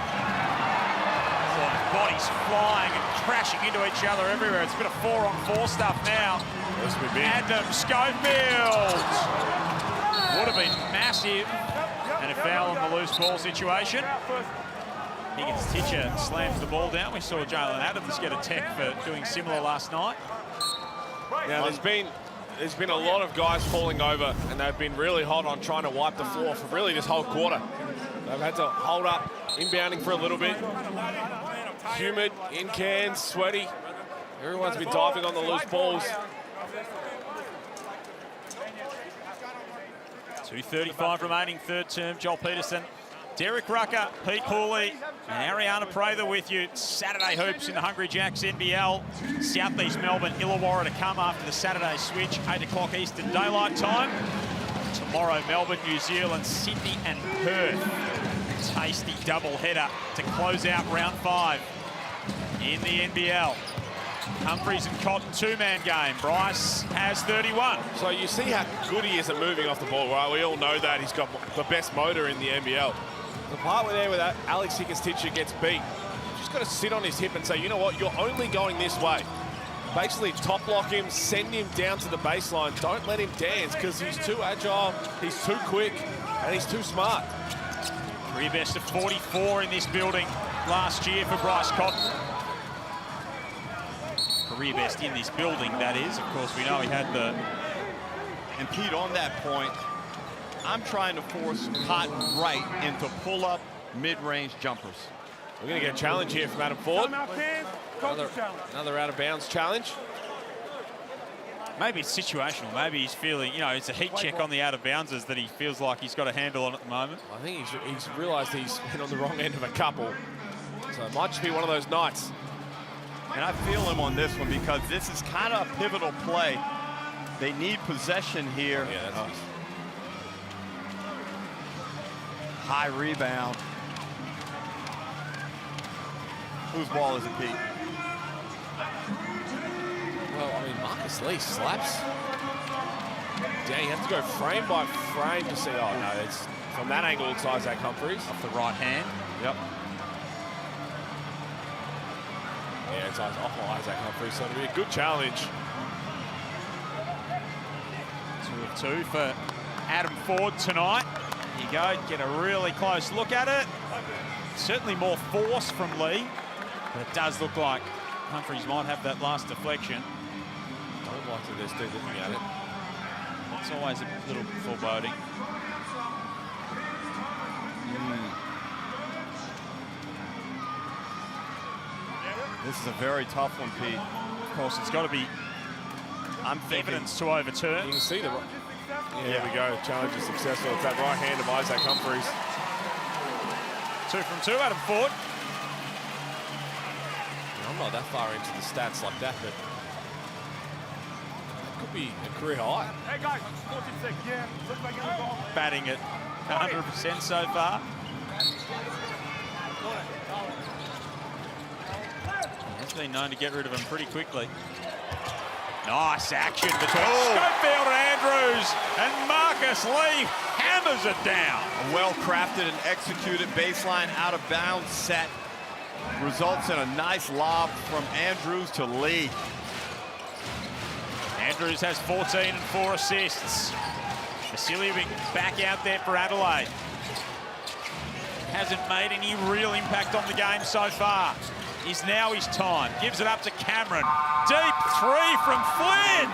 Bodies flying and crashing into each other everywhere. It's a bit of 4-on-4 stuff now. Adam Schofield would have been massive. And a foul on the loose ball situation. Higgins Titcher slams the ball down. We saw Jalen Adams get a tech for doing similar last night. Now there's been a lot of guys falling over and they've been really hot on trying to wipe the floor for really this whole quarter. They've had to hold up, inbounding for a little bit. Humid in Cairns, sweaty. Everyone's been diving on the loose balls. 2:35 remaining third term. Joel Peterson, Derek Rucker, Pete Cooley and Ariana Prather with you. Saturday hoops in the Hungry Jacks NBL. Southeast Melbourne, Illawarra to come after the Saturday switch. 8 o'clock Eastern Daylight Time. Tomorrow, Melbourne, New Zealand, Sydney and Perth. Tasty doubleheader to close out round 5 in the NBL. Humphries and Cotton two-man game. Bryce has 31. So you see how good he is at moving off the ball, right? We all know that. He's got the best motor in the NBL. The part where that Alex Hickens-Titcher gets beat, you just got to sit on his hip and say, you know what, you're only going this way. Basically top lock him, send him down to the baseline. Don't let him dance because he's too agile, he's too quick, and he's too smart. Career best of 44 in this building last year for Bryce Cotton. Career best in this building, that is. Of course, we know he had the... And Pete, on that point, I'm trying to force Cotton right into pull-up mid-range jumpers. We're going to get a challenge here from Adam Ford. Another out-of-bounds challenge. Maybe it's situational. Maybe he's feeling, you know, it's a heat check on the out-of-bounders that he feels like he's got a handle on at the moment. I think he's realised he's been on the wrong end of a couple. So it might just be one of those nights. And I feel him on this one because this is kind of a pivotal play. They need possession here. Yeah, that's high rebound. Whose ball is it, Pete? Well, I mean, Marcus Lee slaps. Yeah, you have to go frame by frame to see. Oh, no, it's from that angle, it's Isaac Humphries. Off the right hand. Yep. Yeah, it's Isaac Humphries, so it'll be a good challenge. 2 of 2 for Adam Ford tonight. Here you go, get a really close look at it. Certainly more force from Lee, but it does look like Humphries might have that last deflection. Don't like to this dude looking at it. It's always a little foreboding. This is a very tough one, Pete. Of course, it's got to be evidence to overturn. You can see the... Here we go, challenge is successful. It's that right hand of Isaac Humphries. 2 from 2, Adam Ford. I'm not that far into the stats like that, but it could be a career high. Hey guys, 46, yeah. Looks like you're wrong. Batting at 100% so far. He's been known to get rid of him pretty quickly. Nice action between Schofield and Andrews, and Marcus Lee hammers it down. A well-crafted and executed baseline out-of-bounds set results in a nice lob from Andrews to Lee. Andrews has 14 and 4 assists. Vasiljevic back out there for Adelaide. Hasn't made any real impact on the game so far. Is now his time. Gives it up to Cameron. Deep 3 from Flynn.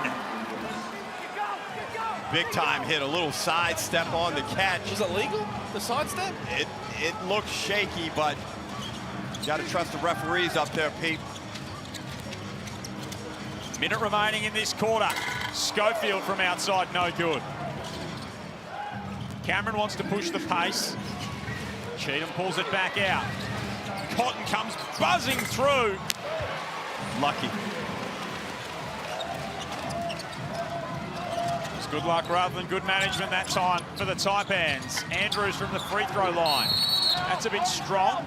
Big time hit, a little sidestep on the catch. Was it legal, the sidestep? It looked shaky, but you got to trust the referees up there, Pete. Minute remaining in this quarter. Schofield from outside, no good. Cameron wants to push the pace. Cheatham pulls it back out. Cotton comes buzzing through. Lucky. It's good luck rather than good management that time for the Taipans. Andrews from the free throw line. That's a bit strong.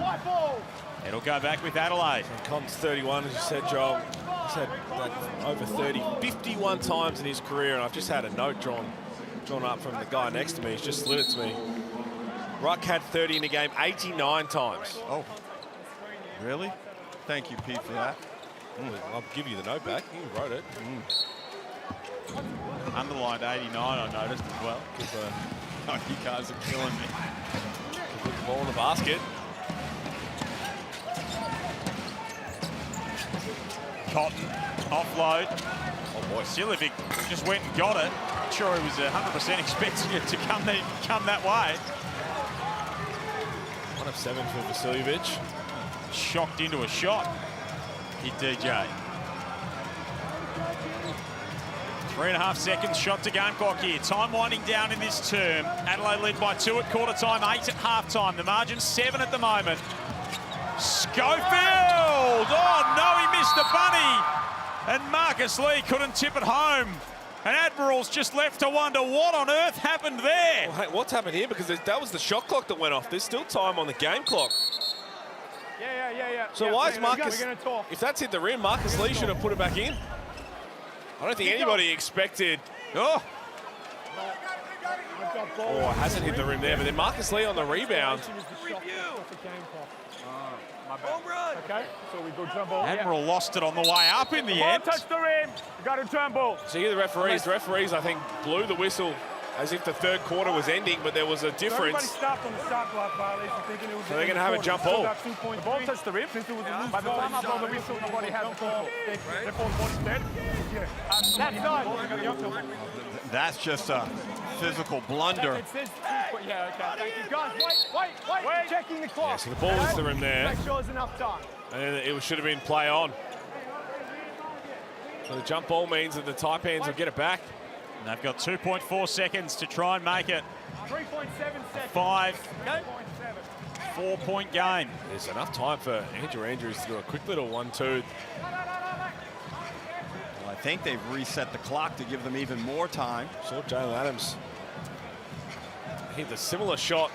It'll go back with Adelaide. And Cotton's 31, as you said, Joel. He's had that over 30, 51 times in his career, and I've just had a note drawn up from the guy next to me. He's just slid it to me. Ruck had 30 in a game 89 times. Oh, really? Thank you, Pete, for that. I'll give you the note back. You wrote it. Underlined 89, I noticed as well. Oh, you guys are killing me. Put the ball in the basket. Cotton, offload. Oh boy, Vasiljevic just went and got it. Not sure he was 100% expecting it to come that way. 1 of 7 for Vasiljevic. Shocked into a shot. Hit DJ. 3.5 seconds shot to game clock here. Time winding down in this term. Adelaide led by 2 at quarter time, 8 at half time. The margin 7 at the moment. Schofield! Oh no, he missed the bunny! And Marcus Lee couldn't tip it home. And Admiral's just left to wonder what on earth happened there. Well, hey, what's happened here? Because that was the shot clock that went off. There's still time on the game clock. Yeah. So why is Marcus, if that's hit the rim, Marcus Lee should have put it back in. I don't think anybody expected. Oh, it hasn't hit the rim there, but then Marcus Lee on the rebound. Okay, so we go jump ball. Admiral lost it on the way up in the end. Touch the rim. Got a jump ball. So here the referees, I think, blew the whistle as if the third quarter was ending, but there was a difference. Everybody stopped on the shot clock violation, thinking it was. So they're going to have a jump ball. The ball touched the rim. Since it was a loose ball, by the time I blow the whistle, nobody had the ball. Their body's dead. That's done. That's just a physical blunder. Yeah, okay. Thank you. Guys, wait. Checking the clock. Yeah, so the ball is the rim there. Make sure there's enough time. And it should have been play on. So the jump ball means that the Taipans will get it back. And they've got 2.4 seconds to try and make it 3.7 seconds. 4-point game. There's enough time for Andrew Andrews to do a quick little 1-2. Well, I think they've reset the clock to give them even more time. Saw Jalen Adams hit the similar shot,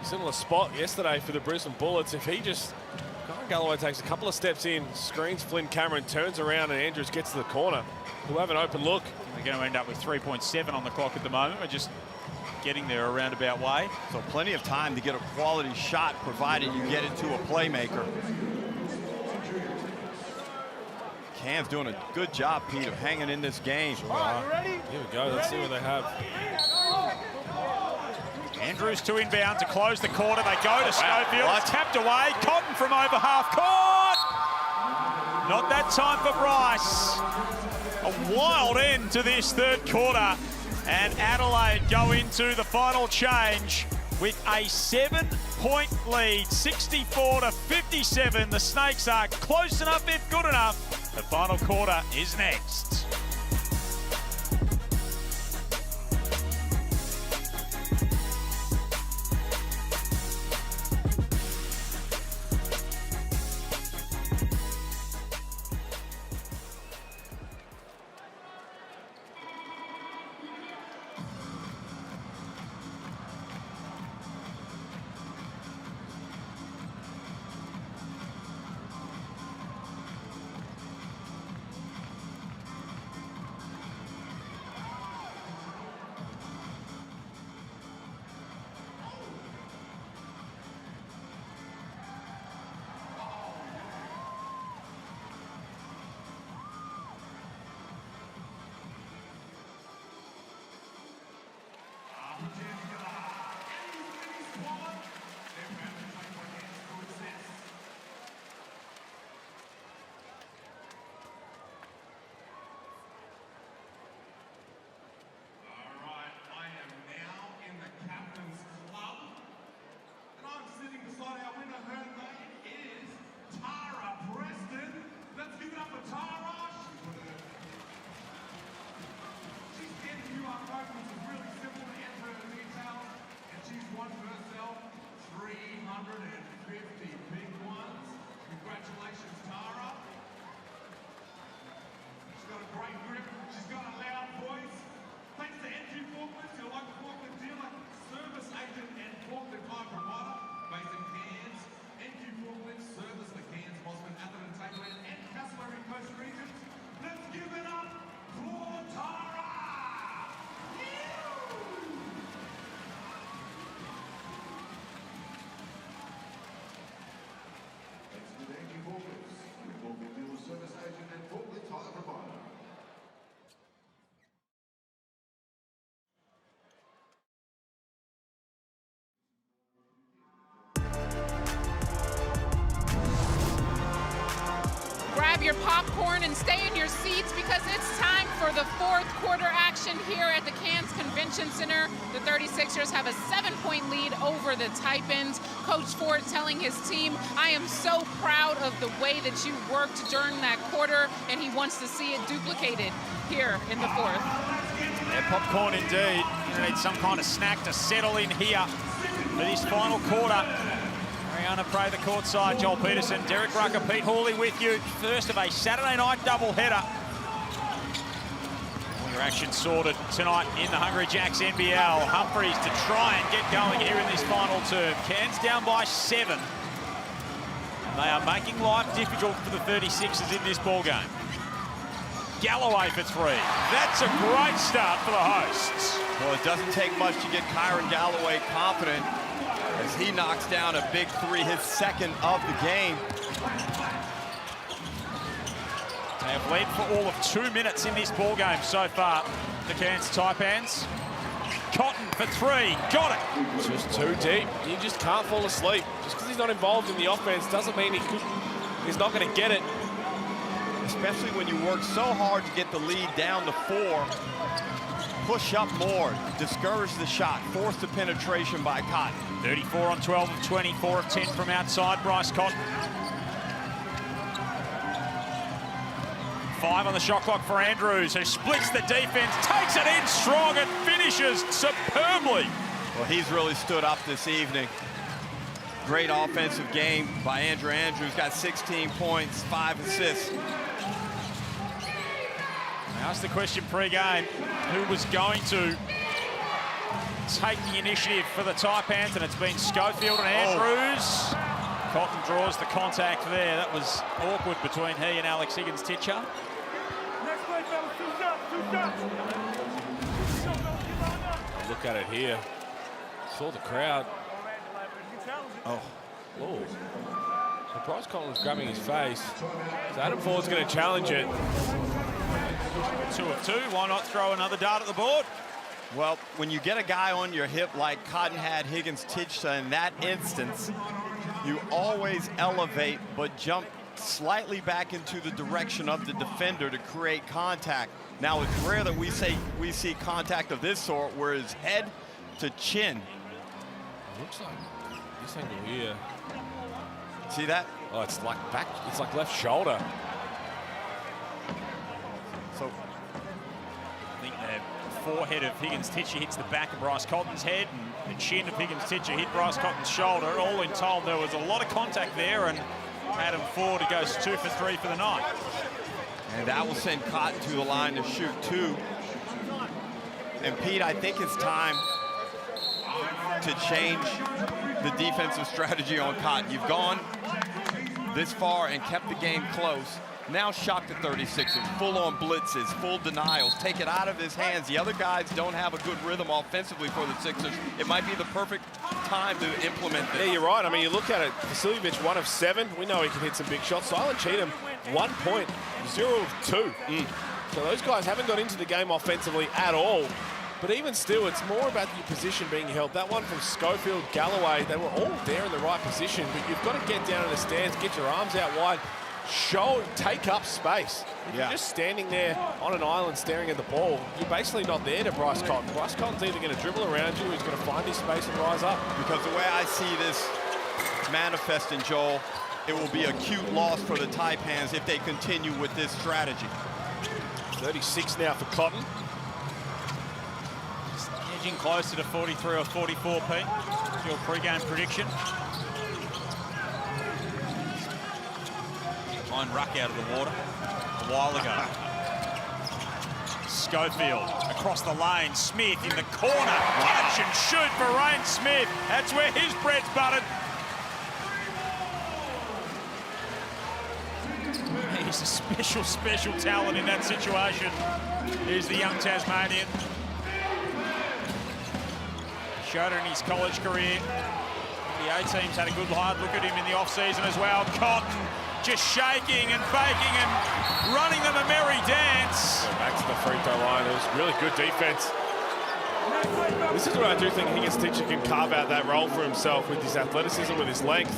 similar spot yesterday for the Brisbane Bullets. If he just, Galloway takes a couple of steps in, screens Flynn Cameron, turns around and Andrews gets to the corner. We'll have an open look. We're going to end up with 3.7 on the clock at the moment. We're just getting there a roundabout way. So plenty of time to get a quality shot, provided you get it to a playmaker. Cam's doing a good job, Pete, of hanging in this game. All right, you ready? Here we go. Let's see what they have. Andrews to inbound to close the quarter. They go to Schofield. Tapped away. Cotton from over half court. Not that time for Bryce. A wild end to this third quarter. And Adelaide go into the final change with a 7-point lead, 64-57. The Snakes are close enough, if good enough. The final quarter is next. Grab your popcorn and stay in your seats because it's time for the fourth quarter action here at the Cairns Convention Center. The 36ers have a 7-point lead over the Taipans. Coach Ford telling his team, I am so proud of the way that you worked during that quarter, and he wants to see it duplicated here in the fourth. Yeah, popcorn indeed. You need some kind of snack to settle in here for this final quarter. Mariana Prey, the court side, Joel Peterson, Derek Rucker, Pete Hawley with you. First of a Saturday night doubleheader. We Your action sorted tonight in the Hungry Jacks NBL. Humphreys to try and get going here in this final term. Cairns down by 7. And they are making life difficult for the 36ers in this ballgame. Galloway for 3. That's a great start for the hosts. Well, it doesn't take much to get Kyron Galloway confident as he knocks down a big 3, his second of the game. They have led for all of 2 minutes in this ballgame so far, the Cairns Taipans. Cotton for 3, got it. Just too deep. You just can't fall asleep. Just because he's not involved in the offense doesn't mean he's not going to get it. Especially when you work so hard to get the lead down to 4. Push up more, discourage the shot, force the penetration by Cotton. 34 on 12 of 20, 4 of 10 from outside, Bryce Cotton. 5 on the shot clock for Andrews, who splits the defense, takes it in strong and finishes superbly. Well, he's really stood up this evening. Great offensive game by Andrew Andrews, got 16 points, 5 assists. I asked the question pre-game, who was going to take the initiative for the Taipans, and it's been Schofield and Andrews. Cotton draws the contact there. That was awkward between he and Alex Higgins-Titcher. Look at it here. Saw the crowd. Oh. So Bryce Cotton was grabbing his face. So Adam Ford's going to challenge it. 2 of 2. Why not throw another dart at the board? Well, when you get a guy on your hip like Cotton had Higgins-Titcher in that instance, you always elevate but jump slightly back into the direction of the defender to create contact. Now, it's rare that we see contact of this sort where it's head to chin. Looks like this angle here. See that? Oh, it's like back. It's like left shoulder. So I think the forehead of Higgins-Titcher hits the back of Bryce Cotton's head, and the chin of Higgins-Titcher hit Bryce Cotton's shoulder. All in told, there was a lot of contact there, and Adam Ford goes 2 for 3 for the night. And that will send Cotton to the line to shoot 2. And Pete, I think it's time to change the defensive strategy on Cotton. You've gone this far and kept the game close. Now shock the 36ers, full-on blitzes, full denials, take it out of his hands. The other guys don't have a good rhythm offensively for the Sixers. It might be the perfect time to implement this. Yeah, you're right. I mean, you look at it, Vasiljevic 1 of 7. We know he can hit some big shots. Silent Cheatham, 1 point, 0 of 2. So those guys haven't got into the game offensively at all. But even still, it's more about your position being held. That one from Schofield, Galloway, they were all there in the right position, but you've got to get down in the stands, get your arms out wide, take up space. If you're just standing there on an island staring at the ball, you're basically not there to Bryce Cotton. Bryce Cotton's either going to dribble around you or he's going to find his space and rise up. Because the way I see this manifesting, Joel, it will be a cute loss for the Taipans if they continue with this strategy. 36 now for Cotton. Edging closer to 43 or 44, Pete. Your pre-game prediction. Line Ruck out of the water a while ago. Schofield across the lane. Smith in the corner. Catch and shoot for Ryan Smith. That's where his bread's buttered. He's a special talent in that situation. Here's the young Tasmanian. Showed it in his college career. The A-team's had a good hard look at him in the off-season as well. Cotton just shaking and baking and running them a merry dance. Back to the free throw line. It was really good defense. This is where I do think Higgins-Titcher can carve out that role for himself with his athleticism, with his length.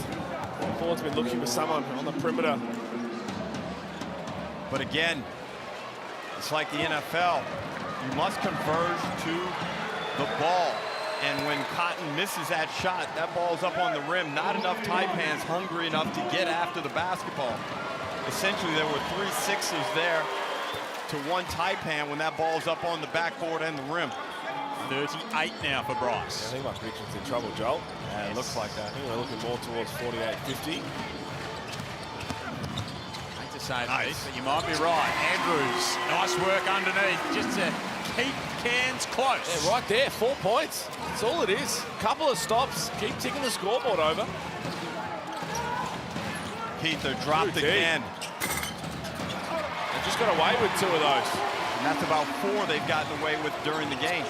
Ford's been looking for someone on the perimeter. But again, it's like the NFL. You must converge to the ball. And when Cotton misses that shot, that ball's up on the rim. Not enough Taipans hungry enough to get after the basketball. Essentially, there were 3 Sixers there to 1 Taipan when that ball's up on the backboard and the rim. 38 now for Bryce. I think my prediction's in trouble, Joel. Yeah, it looks like that. I think we're looking more towards 48-50. Hate to say to me, but you might be right. Andrews, nice work underneath, just to keep Cairns close. Yeah, right there, 4 points. That's all it is. Couple of stops, keep ticking the scoreboard over. Pete, they're dropped again. They just got away with 2 of those. And that's about 4 they've gotten away with during the game.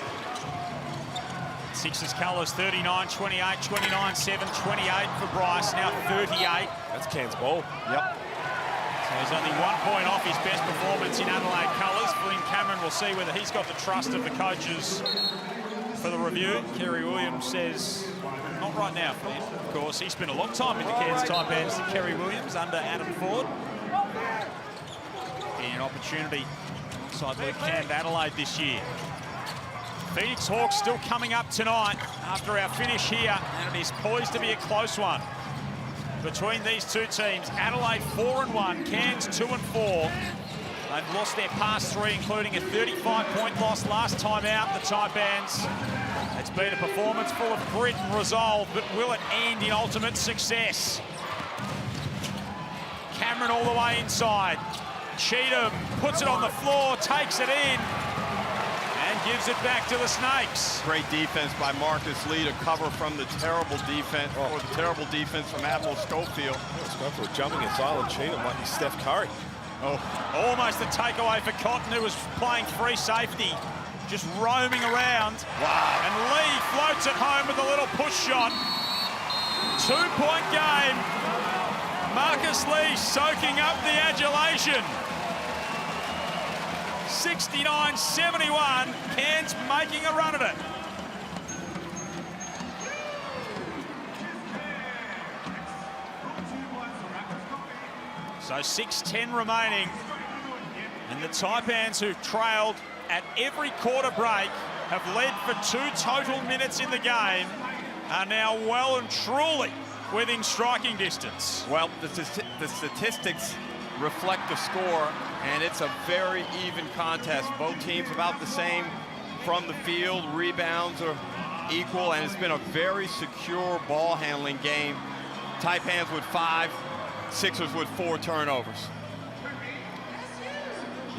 Sixers colours 39-28, 29-7, 28 for Bryce, now 38. That's Cairns ball. Yep. So he's only 1 point off his best performance in Adelaide colours. Flynn Cameron will see whether he's got the trust of the coaches for the review. Kerry Williams says, not right now, Flynn. Of course, he spent a long time in the Cairns Taipans, Kerry Williams, under Adam Ford. And an opportunity side Luke Camp Adelaide this year. Phoenix Hawks still coming up tonight after our finish here, and it is poised to be a close one between these two teams. Adelaide 4-1, Cairns 2-4. They've lost their past 3, including a 35-point loss last time out, the Taipans. It's been a performance full of grit and resolve, but will it end in ultimate success? Cameron all the way inside. Cheatham puts it on the floor, takes it in, and gives it back to the Snakes. Great defense by Marcus Lee to cover from the terrible defense, or the terrible defense from Admiral Schofield. Schofield jumping inside Cheatham like he's Steph Curry. Oh, almost a takeaway for Cotton, who was playing free safety, just roaming around. Wow. And Lee floats it home with a little push shot. 2-point game. Marcus Lee soaking up the adulation. 69-71, Cairns making a run at it. So 6:10 remaining, and the Taipans, who've trailed at every quarter break, have led for 2 total minutes in the game, are now well and truly within striking distance. Well, the statistics reflect the score, and it's a very even contest. Both teams about the same from the field. Rebounds are equal, and it's been a very secure ball handling game. Taipans with 5, Sixers with 4 turnovers.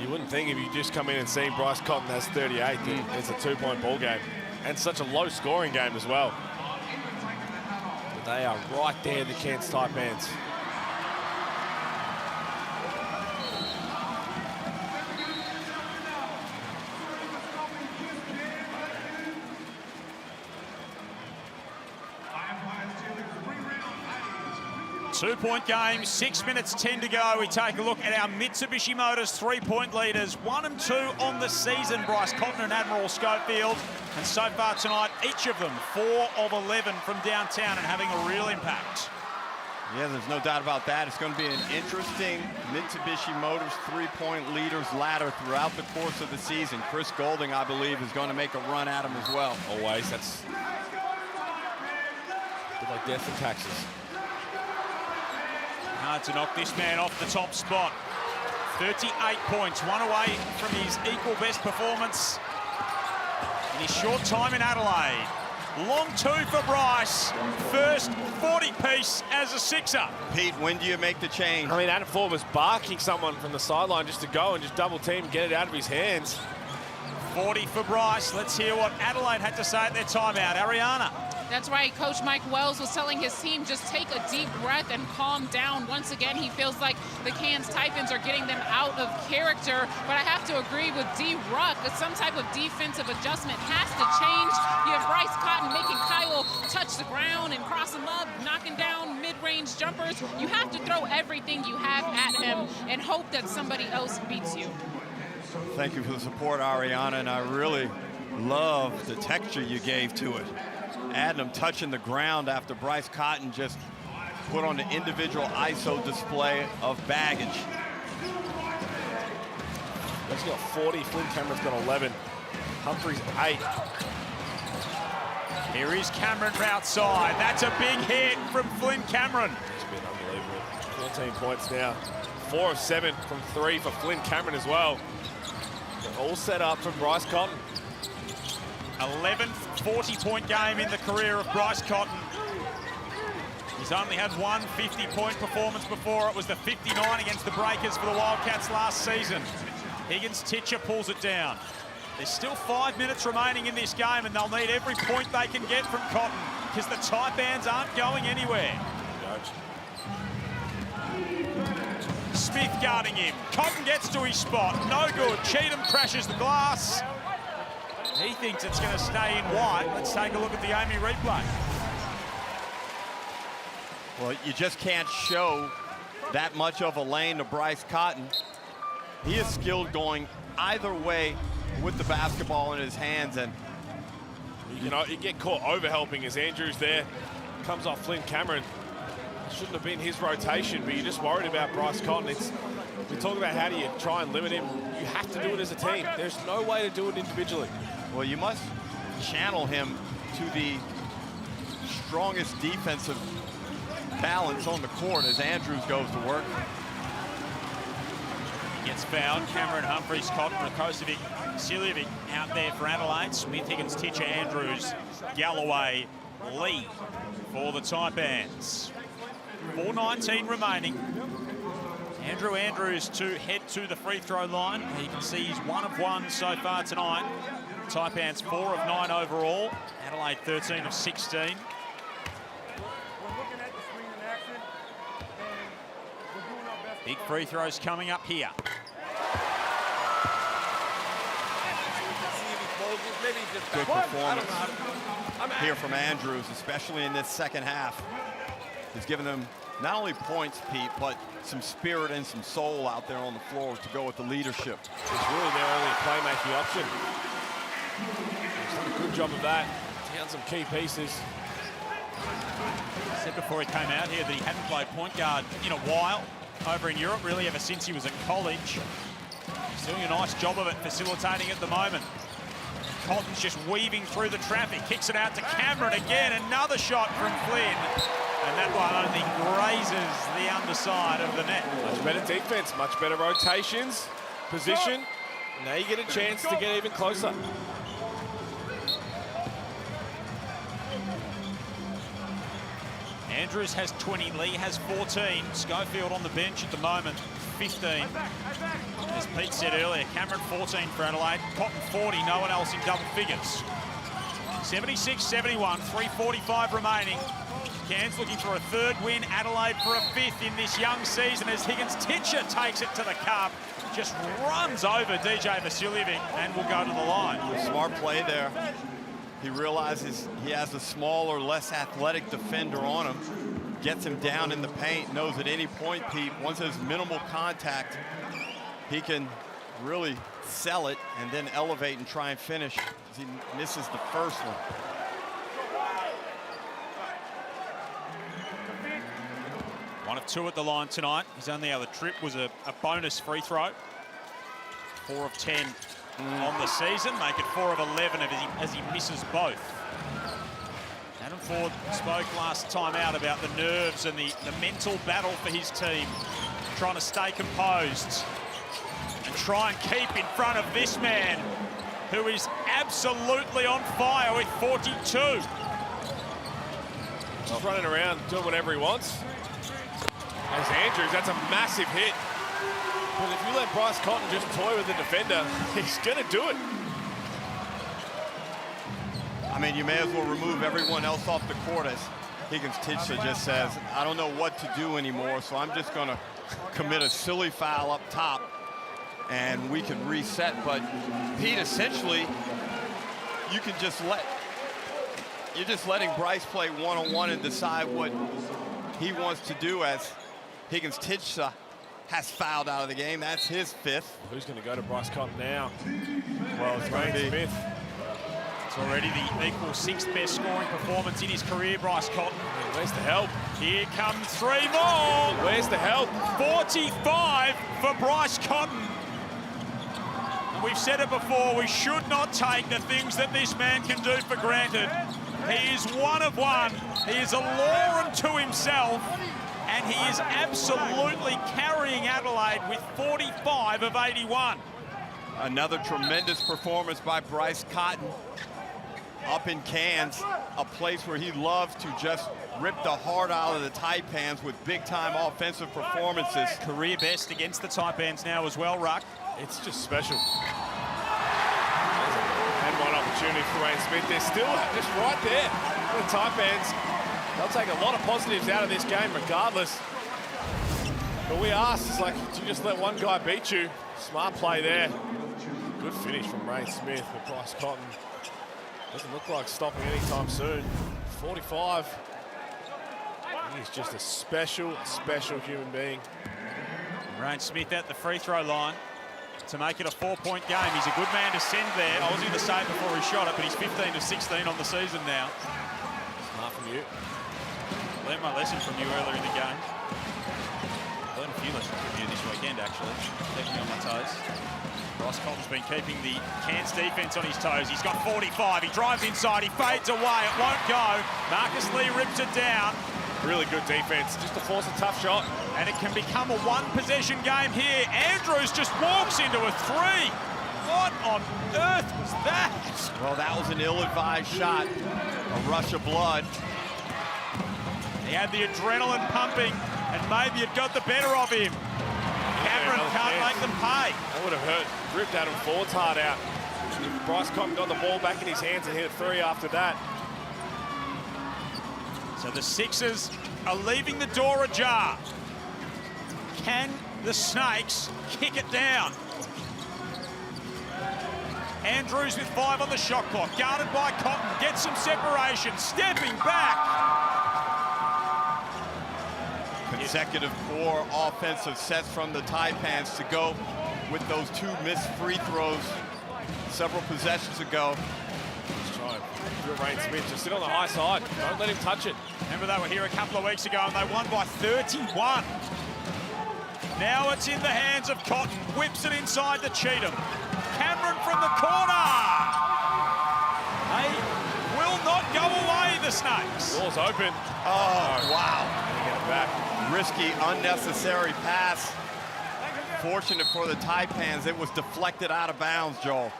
You wouldn't think if you just come in and see Bryce Cotton has 38 that it's a 2-point ball game, and such a low scoring game as well. But they are right there, the Cairns Taipans. Two-point game, 6 minutes 10 to go. We take a look at our Mitsubishi Motors 3-point leaders. 1 and 2 on the season, Bryce Cotton and Admiral Schofield. And so far tonight, each of them 4 of 11 from downtown and having a real impact. Yeah, there's no doubt about that. It's going to be an interesting Mitsubishi Motors 3-point leaders ladder throughout the course of the season. Chris Golding, I believe, is going to make a run at him as well. Always. That's a bit like death and taxes. Hard to knock this man off the top spot. 38 points, 1 away from his equal best performance in his short time in Adelaide. Long 2 for Bryce. First 40-piece as a Sixer. Pete, when do you make the change? I mean, Adam Ford was barking someone from the sideline just to go and just double team, get it out of his hands. 40 for Bryce. Let's hear what Adelaide had to say at their timeout. Ariana. That's right. Coach Mike Wells was telling his team, just take a deep breath and calm down. Once again, he feels like the Cairns Taipans are getting them out of character. But I have to agree with D. Ruck. Some type of defensive adjustment has to change. You have Bryce Cotton making Kyle touch the ground and cross him up, knocking down mid-range jumpers. You have to throw everything you have at him and hope that somebody else beats you. Thank you for the support, Ariana, and I really love the texture you gave to it. Adam touching the ground after Bryce Cotton just put on the individual ISO display of baggage. He's got 40, Flynn Cameron's got 11. Humphrey's 8. Here is Cameron outside. That's a big hit from Flynn Cameron. It's been unbelievable. 14 points now. 4 of 7 from 3 for Flynn Cameron as well. They're all set up from Bryce Cotton. 11th 40-point game in the career of Bryce Cotton. His He's only had one 50-point performance before. It was the 59 against the Breakers for the Wildcats last season. Higgins-Titcher pulls it down. There's still 5 minutes remaining in this game, and they'll need every point they can get from Cotton because the Taipans aren't going anywhere. Smith guarding him. Cotton gets to his spot. No good. Cheatham crashes the glass. He thinks it's going to stay in white. Let's take a look at the Amy replay. Well, you just can't show that much of a lane to Bryce Cotton. He is skilled going either way with the basketball in his hands, and you get caught overhelping as Andrews there comes off Flynn Cameron. Shouldn't have been his rotation, but you're just worried about Bryce Cotton. We talk about how do you try and limit him. You have to do it as a team. There's no way to do it individually. Well, you must channel him to the strongest defensive balance on the court as Andrews goes to work. He gets fouled. Cameron, Humphries, Cotton, Rakocevic, Siljevic out there for Adelaide. Smith, Higgins, Titcher, Andrews, Galloway, Lee for the Taipans. 4:19 remaining. Andrew Andrews to head to the free throw line. You can see he's 1 of 1 so far tonight. Taipans 4 of 9 overall. Adelaide 13 of 16. Big free throws coming up here. Good performance here from Andrews, especially in this second half. He's given them not only points, Pete, but some spirit and some soul out there on the floor to go with the leadership. He's really their only playmaking option. He's done a good job of that. Down some key pieces. He said before he came out here that he hadn't played point guard in a while over in Europe, really ever since he was at college. He's doing a nice job of it, facilitating at the moment. Cotton's just weaving through the traffic, kicks it out to Cameron again. Another shot from Flynn. And that one only grazes the underside of the net. Much better defense, much better rotations, position. Now you get a chance to get even closer. Andrews has 20, Lee has 14. Schofield on the bench at the moment, 15. As Pete said earlier, Cameron 14 for Adelaide, Cotton 40, no one else in double figures. 76-71, 3:45 remaining. Cairns looking for a third win, Adelaide for a fifth in this young season as Higgins-Titcher takes it to the cup. Just runs over DJ Vasiljevic and will go to the line. Smart play there. He realizes he has a smaller, less athletic defender on him. Gets him down in the paint, knows at any point, Pete, once there's minimal contact, he can really sell it and then elevate and try and finish as he misses the first one. One of 2 at the line tonight. His only other trip was a bonus free throw. 4 of 10 on the season. Make it 4 of 11 as he misses both. Adam Ford spoke last time out about the nerves and the mental battle for his team. Trying to stay composed and try and keep in front of this man who is absolutely on fire with 42. Just running around, doing whatever he wants. As Andrews, that's a massive hit. But if you let Bryce Cotton just toy with the defender, he's going to do it. I mean, you may as well remove everyone else off the court as Higgins-Titcher just says, I don't know what to do anymore, so I'm just going to commit a silly foul up top and we can reset. But Pete, essentially, you're just letting Bryce play one-on-one and decide what he wants to do as Higgins-Titcher has fouled out of the game. That's his 5th. Who's going to go to Bryce Cotton now? Well, it's going to be Smith. It's already the equal 6th best scoring performance in his career, Bryce Cotton. Where's the help? Here comes 3 more. Where's the help? 45 for Bryce Cotton. And we've said it before, we should not take the things that this man can do for granted. He is 1 of 1. He is a law unto himself. And he is absolutely carrying Adelaide with 45 of 81. Another tremendous performance by Bryce Cotton. up in Cairns, a place where he loves to just rip the heart out of the Taipans with big-time offensive performances. Career best against the Taipans now as well, Ruck. It's just special. And one opportunity for Wayne Smith. They're still just right there. The Taipans, they'll take a lot of positives out of this game regardless. But we asked, it's like, do you just let one guy beat you? Smart play there. Good finish from Wayne Smith, but Bryce Cotton doesn't look like stopping anytime soon. 45. He's just a special, special human being. Wayne Smith at the free throw line to make it a 4-point game. He's a good man to send there. I was going to say before he shot it, but he's 15 of 16 on the season now. Smart from you. Learned my lesson from you earlier in the game. Learned a few lessons from you this weekend, actually. Keeping me on my toes. Bryce Cotton's been keeping the Cairns defense on his toes. He's got 45. He drives inside. He fades away. It won't go. Marcus Lee rips it down. Really good defense, just to force a tough shot. And it can become a one-possession game here. Andrews just walks into a three. What on earth was that? Well, that was an ill-advised shot. A rush of blood. He had the adrenaline pumping, and maybe it got the better of him. Cameron can't make them pay. That would have hurt. Ripped Adam Ford's heart out. Bryce Cotton got the ball back in his hands and hit a three after that. So the Sixers are leaving the door ajar. Can the Snakes kick it down? Andrews with 5 on the shot clock, guarded by Cotton, gets some separation, stepping back. Consecutive 4 offensive sets from the Taipans to go with those 2 missed free throws several possessions ago. Let's try it. Wayne Smith, just sit on the high side. Don't let him touch it. Remember, they were here a couple of weeks ago and they won by 31. Now it's in the hands of Cotton. Whips it inside to Cheatham. Cameron from the corner. They will not go away, the Snakes. Ball's open. Oh, wow. Get it back. Risky, unnecessary pass. Fortunate for the Taipans, it was deflected out of bounds, Joel.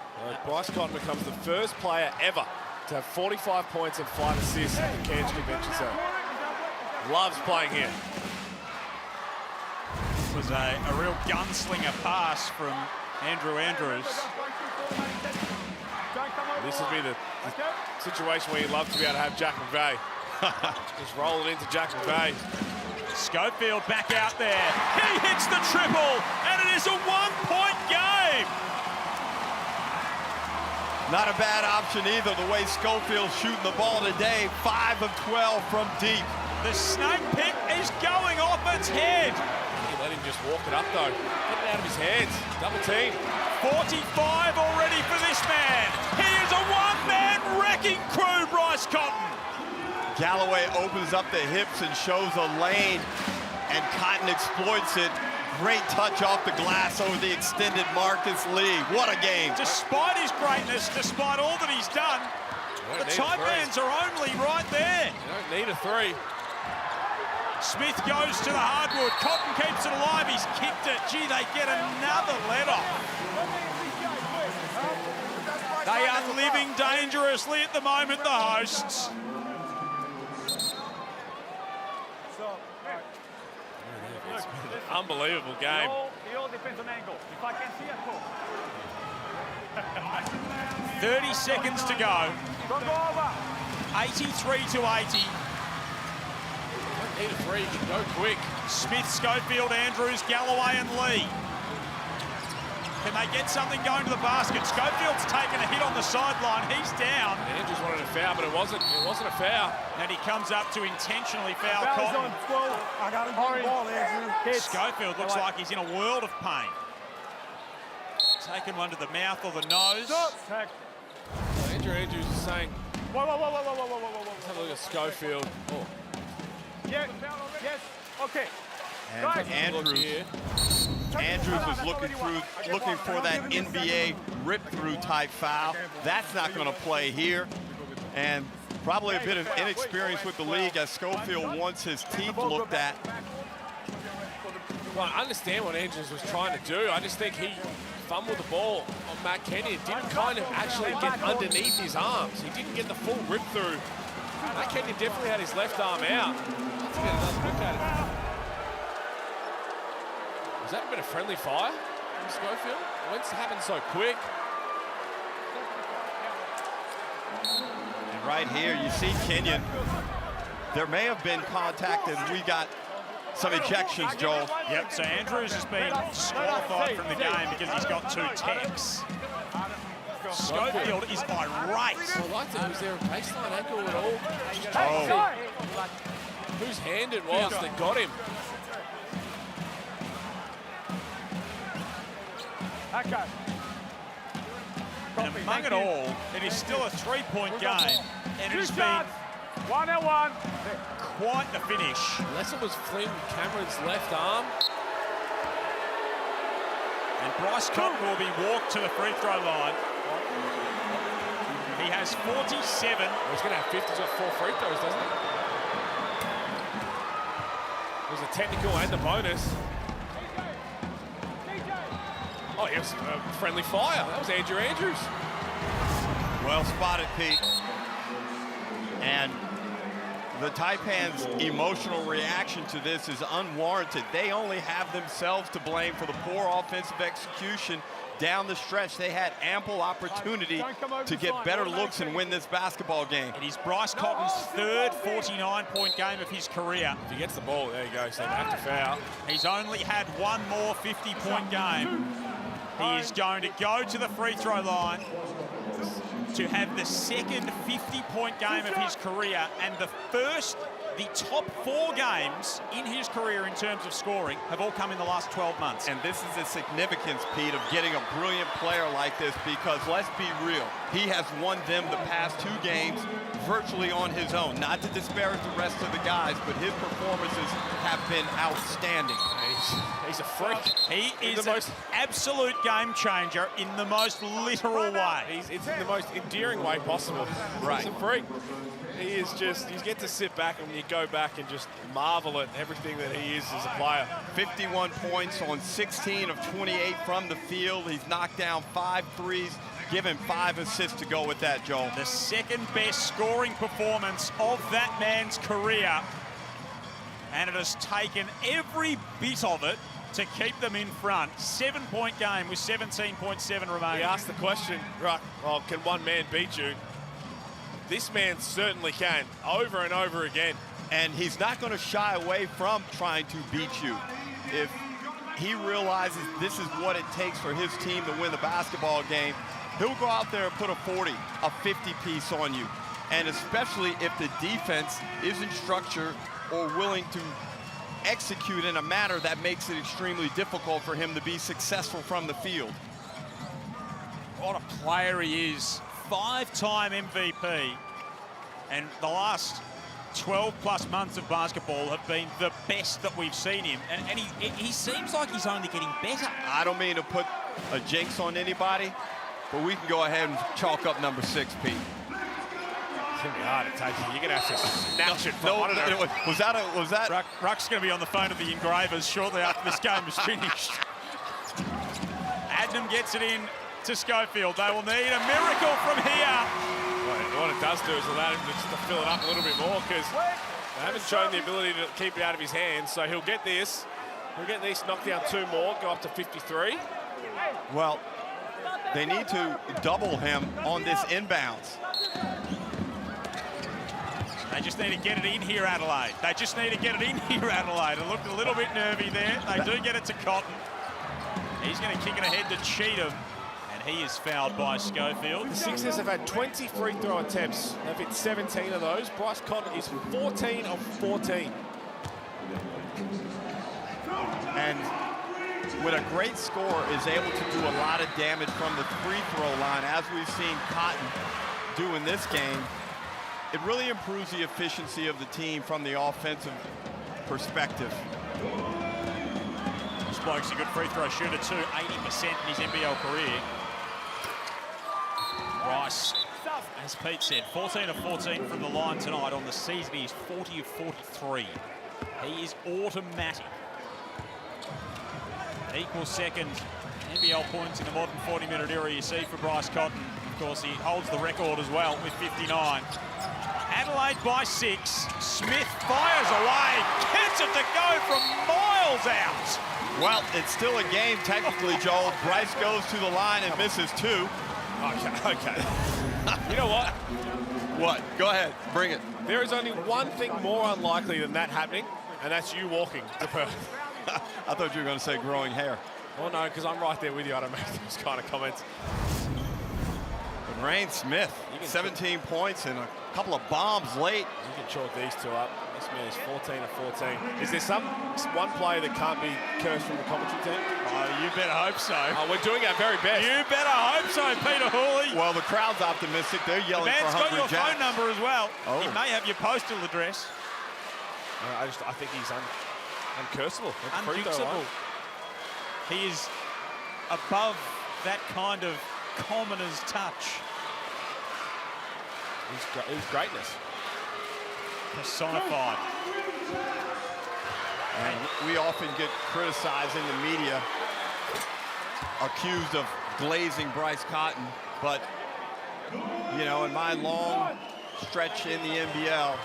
Bryce Cotton becomes the first player ever to have 45 points and 5 assists at the Cairns Convention Centre. Loves playing here. It was a real gunslinger pass from Andrew Andrews. This would be the situation where you'd love to be able to have Jack McVeigh. Just roll it into Jack McVeigh. Schofield back out there. He hits the triple, and it is a 1-point game. Not a bad option either, the way Schofield's shooting the ball today. 5 of 12 from deep. The Snake pick is going off its head. He let him just walk it up, though. Get it out of his hands. Double team. 45 already for this man. He is a one-man wrecking crew, Bryce Cotton. Galloway opens up the hips and shows a lane, and Cotton exploits it. Great touch off the glass over the extended Marcus Lee. What a game. Despite his greatness, despite all that he's done, the Taipans are only right there. You don't need a 3. Smith goes to the hardwood. Cotton keeps it alive. He's kicked it. Gee, they get another let off. They are living dangerously at the moment, the hosts. Unbelievable game. It all depends on angle. If I can see it, go. 30 seconds to go. Don't go over. 83 to 80. Don't need a 3. Go quick. Smith, Schofield, Andrews, Galloway and Lee. Can they get something going to the basket? Schofield's taken a hit on the sideline. He's down. Andrews wanted a foul, but it wasn't a foul. And he comes up to intentionally foul Foul's Cotton. on 12. I got him on the ball, Andrew. Schofield looks like he's in a world of pain. Taking one to the mouth or the nose. Andrew Andrews is saying, Whoa. let's have a look at Schofield. Oh. Yes, okay. And Andrews was looking for that NBA rip-through type foul. That's not going to play here. And probably a bit of inexperience with the league as Schofield wants his teeth looked at. Well, I understand what Andrews was trying to do. I just think he fumbled the ball Matt Kenyon didn't kind of actually get underneath his arms. He didn't get the full rip through. Matt Kenyon definitely had his left arm out. Let's get another look at it. Was that a bit of friendly fire from Schofield? When's it happened so quick? And right here, you see Kenyon. There may have been contact, and we got some ejections, Joel. Yep, so Andrews has been disqualified from the game because he's got 2 techs. Schofield is irate. I liked it. Was there a baseline ankle at all? Oh. Whose hand it was that got him? And among it all, it is still a 3-point game, and it has been 1-1. quite the finish. Unless it was Flynn Cameron's left arm. And Bryce Cotton will be walked to the free throw line. He has 47. He's going to have 50s off 4 free throws, doesn't he? There's a technical and a bonus. Oh, yes, friendly fire. That was Andrew Andrews. Well spotted, Pete. And the Taipans' emotional reaction to this is unwarranted. They only have themselves to blame for the poor offensive execution down the stretch. They had ample opportunity to get better looks and win this basketball game. It is Bryce Cotton's 3rd 49-point game of his career. If he gets the ball, there you go, so they have to foul. He's only had 1 more 50-point game. He is going to go to the free throw line to have the 2nd 50-point game of his career, and the top 4 games in his career in terms of scoring have all come in the last 12 months. And this is the significance, Pete, of getting a brilliant player like this, because let's be real, he has won them the past 2 games virtually on his own. Not to disparage the rest of the guys, but his performances have been outstanding. He's a freak. He is an absolute game changer in the most literal way. It's in the most endearing way possible. Right. He's a freak. He is just, you get to sit back and you go back and just marvel at everything that he is as a player. 51 points on 16 of 28 from the field. He's knocked down 5 threes, given 5 assists to go with that, Joel. The 2nd best scoring performance of that man's career. And it has taken every bit of it to keep them in front. 7-point game with 17.7 remaining. We asked the question, right, well, can one man beat you? This man certainly can, over and over again. And he's not going to shy away from trying to beat you. If he realizes this is what it takes for his team to win the basketball game, he'll go out there and put a 40, a 50 piece on you. And especially if the defense isn't structured or willing to execute in a manner that makes it extremely difficult for him to be successful from the field. What a player he is. 5-time MVP. And the last 12-plus months of basketball have been the best that we've seen him. And he seems like he's only getting better. I don't mean to put a jinx on anybody, but we can go ahead and chalk up number 6, Pete. It's going to be hard to take it. You're going to have to snatch it from was that? Ruck's going to be on the phone to the engravers shortly after this game is finished. Adnam gets it in to Schofield. They will need a miracle from here. What it does do is allow him to fill it up a little bit more, because they haven't shown the ability to keep it out of his hands. So he'll get this. He'll get this, knock down 2 more, go up to 53. Well, they need to double him on this inbounds. They just need to get it in here, Adelaide. They just need to get it in here, Adelaide. It looked a little bit nervy there. They do get it to Cotton. He's going to kick it ahead to Cheatham. He is fouled by Schofield. The Sixers have had 20 free throw attempts. They've hit 17 of those. Bryce Cotton is 14 of 14. And with a great scorer is able to do a lot of damage from the free throw line, as we've seen Cotton do in this game. It really improves the efficiency of the team from the offensive perspective. This bloke's a good free throw shooter too, 80% in his NBL career. Bryce, as Pete said, 14 of 14 from the line tonight. On the season, he's 40 of 43. He is automatic. Equal 2nd NBL points in the modern 40-minute era you see for Bryce Cotton. Of course, he holds the record as well with 59. Adelaide by 6. Smith fires away, gets it to go from miles out. Well, it's still a game technically, Joel. Bryce goes to the line and misses 2. Okay. You know what? What? Go ahead, bring it. There is only one thing more unlikely than that happening, and that's you walking to Perth. I thought you were going to say growing hair. Well, no, because I'm right there with you. I don't make those kind of comments. But Rain Smith, 17 points and a couple of bombs late. You can chalk these two up. This man is 14 of 14. Is there one player that can't be cursed from the commentary team? Oh, you better hope so. Oh, we're doing our very best. You better hope so, Peter Hooley. Well, the crowd's optimistic. They're yelling for Hungry Hungry Jack. Phone number as well. Oh. He may have your postal address. I think he's uncursable. Unjinxable. He is above that kind of commoner's touch. He's greatness. Personified. And we often get criticized in the media, accused of glazing Bryce Cotton, but, you know, in my long stretch in the NBL,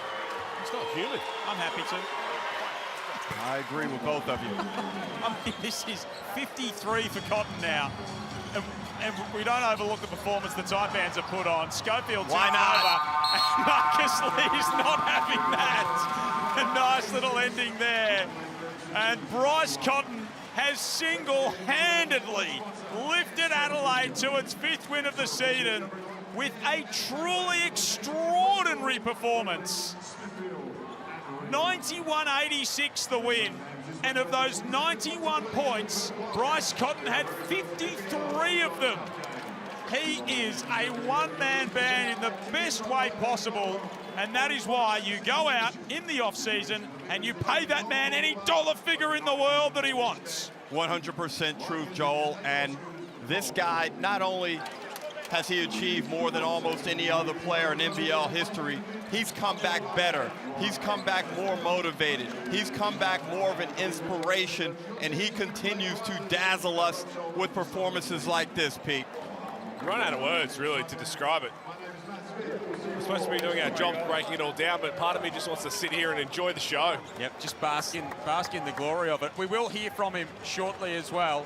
it's not human. I'm happy to. I agree with both of you. I mean, this is 53 for Cotton now. And we don't overlook the performance the Taipans have put on. Schofield's Why not? And Marcus Lee's not having that. A nice little ending there. And Bryce Cotton has single-handedly lifted Adelaide to its 5th win of the season with a truly extraordinary performance. 91-86 the win. And of those 91 points, Bryce Cotton had 53 of them. He is a one-man band in the best way possible, and that is why you go out in the off-season and you pay that man any dollar figure in the world that he wants. 100% truth, Joel. And this guy, not only has he achieved more than almost any other player in NBL history, he's come back better. He's come back more motivated. He's come back more of an inspiration, and he continues to dazzle us with performances like this, Pete. Run out of words, really, to describe it. We're supposed to be doing our job, breaking it all down, but part of me just wants to sit here and enjoy the show. Yep, just bask in the glory of it. We will hear from him shortly as well.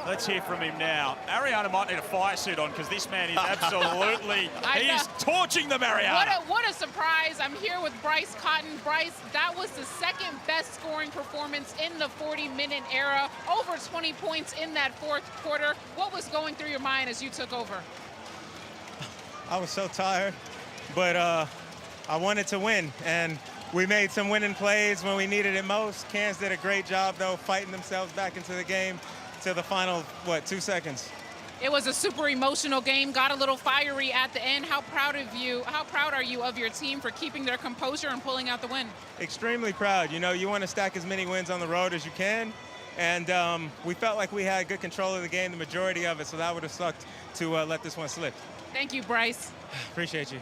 Let's hear from him now. Ariana might need a fire suit on because this man is absolutely, he's torching them, Ariana. What a surprise. I'm here with Bryce Cotton. Bryce, that was the 2nd best scoring performance in the 40-minute era. Over 20 points in that 4th quarter. What was going through your mind as you took over? I was so tired, but I wanted to win, and we made some winning plays when we needed it most. Cairns did a great job, though, fighting themselves back into the game to the final, 2 seconds. It was a super emotional game, got a little fiery at the end. How proud are you of your team for keeping their composure and pulling out the win? Extremely proud. You know, you want to stack as many wins on the road as you can, and we felt like we had good control of the game, the majority of it, so that would have sucked to let this one slip. Thank you, Bryce. Appreciate you.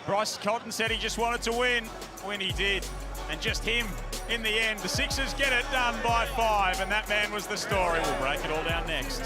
Bryce Cotton said he just wanted to win when he did. And just him in the end. The Sixers get it done by 5, and that man was the story. We'll break it all down next.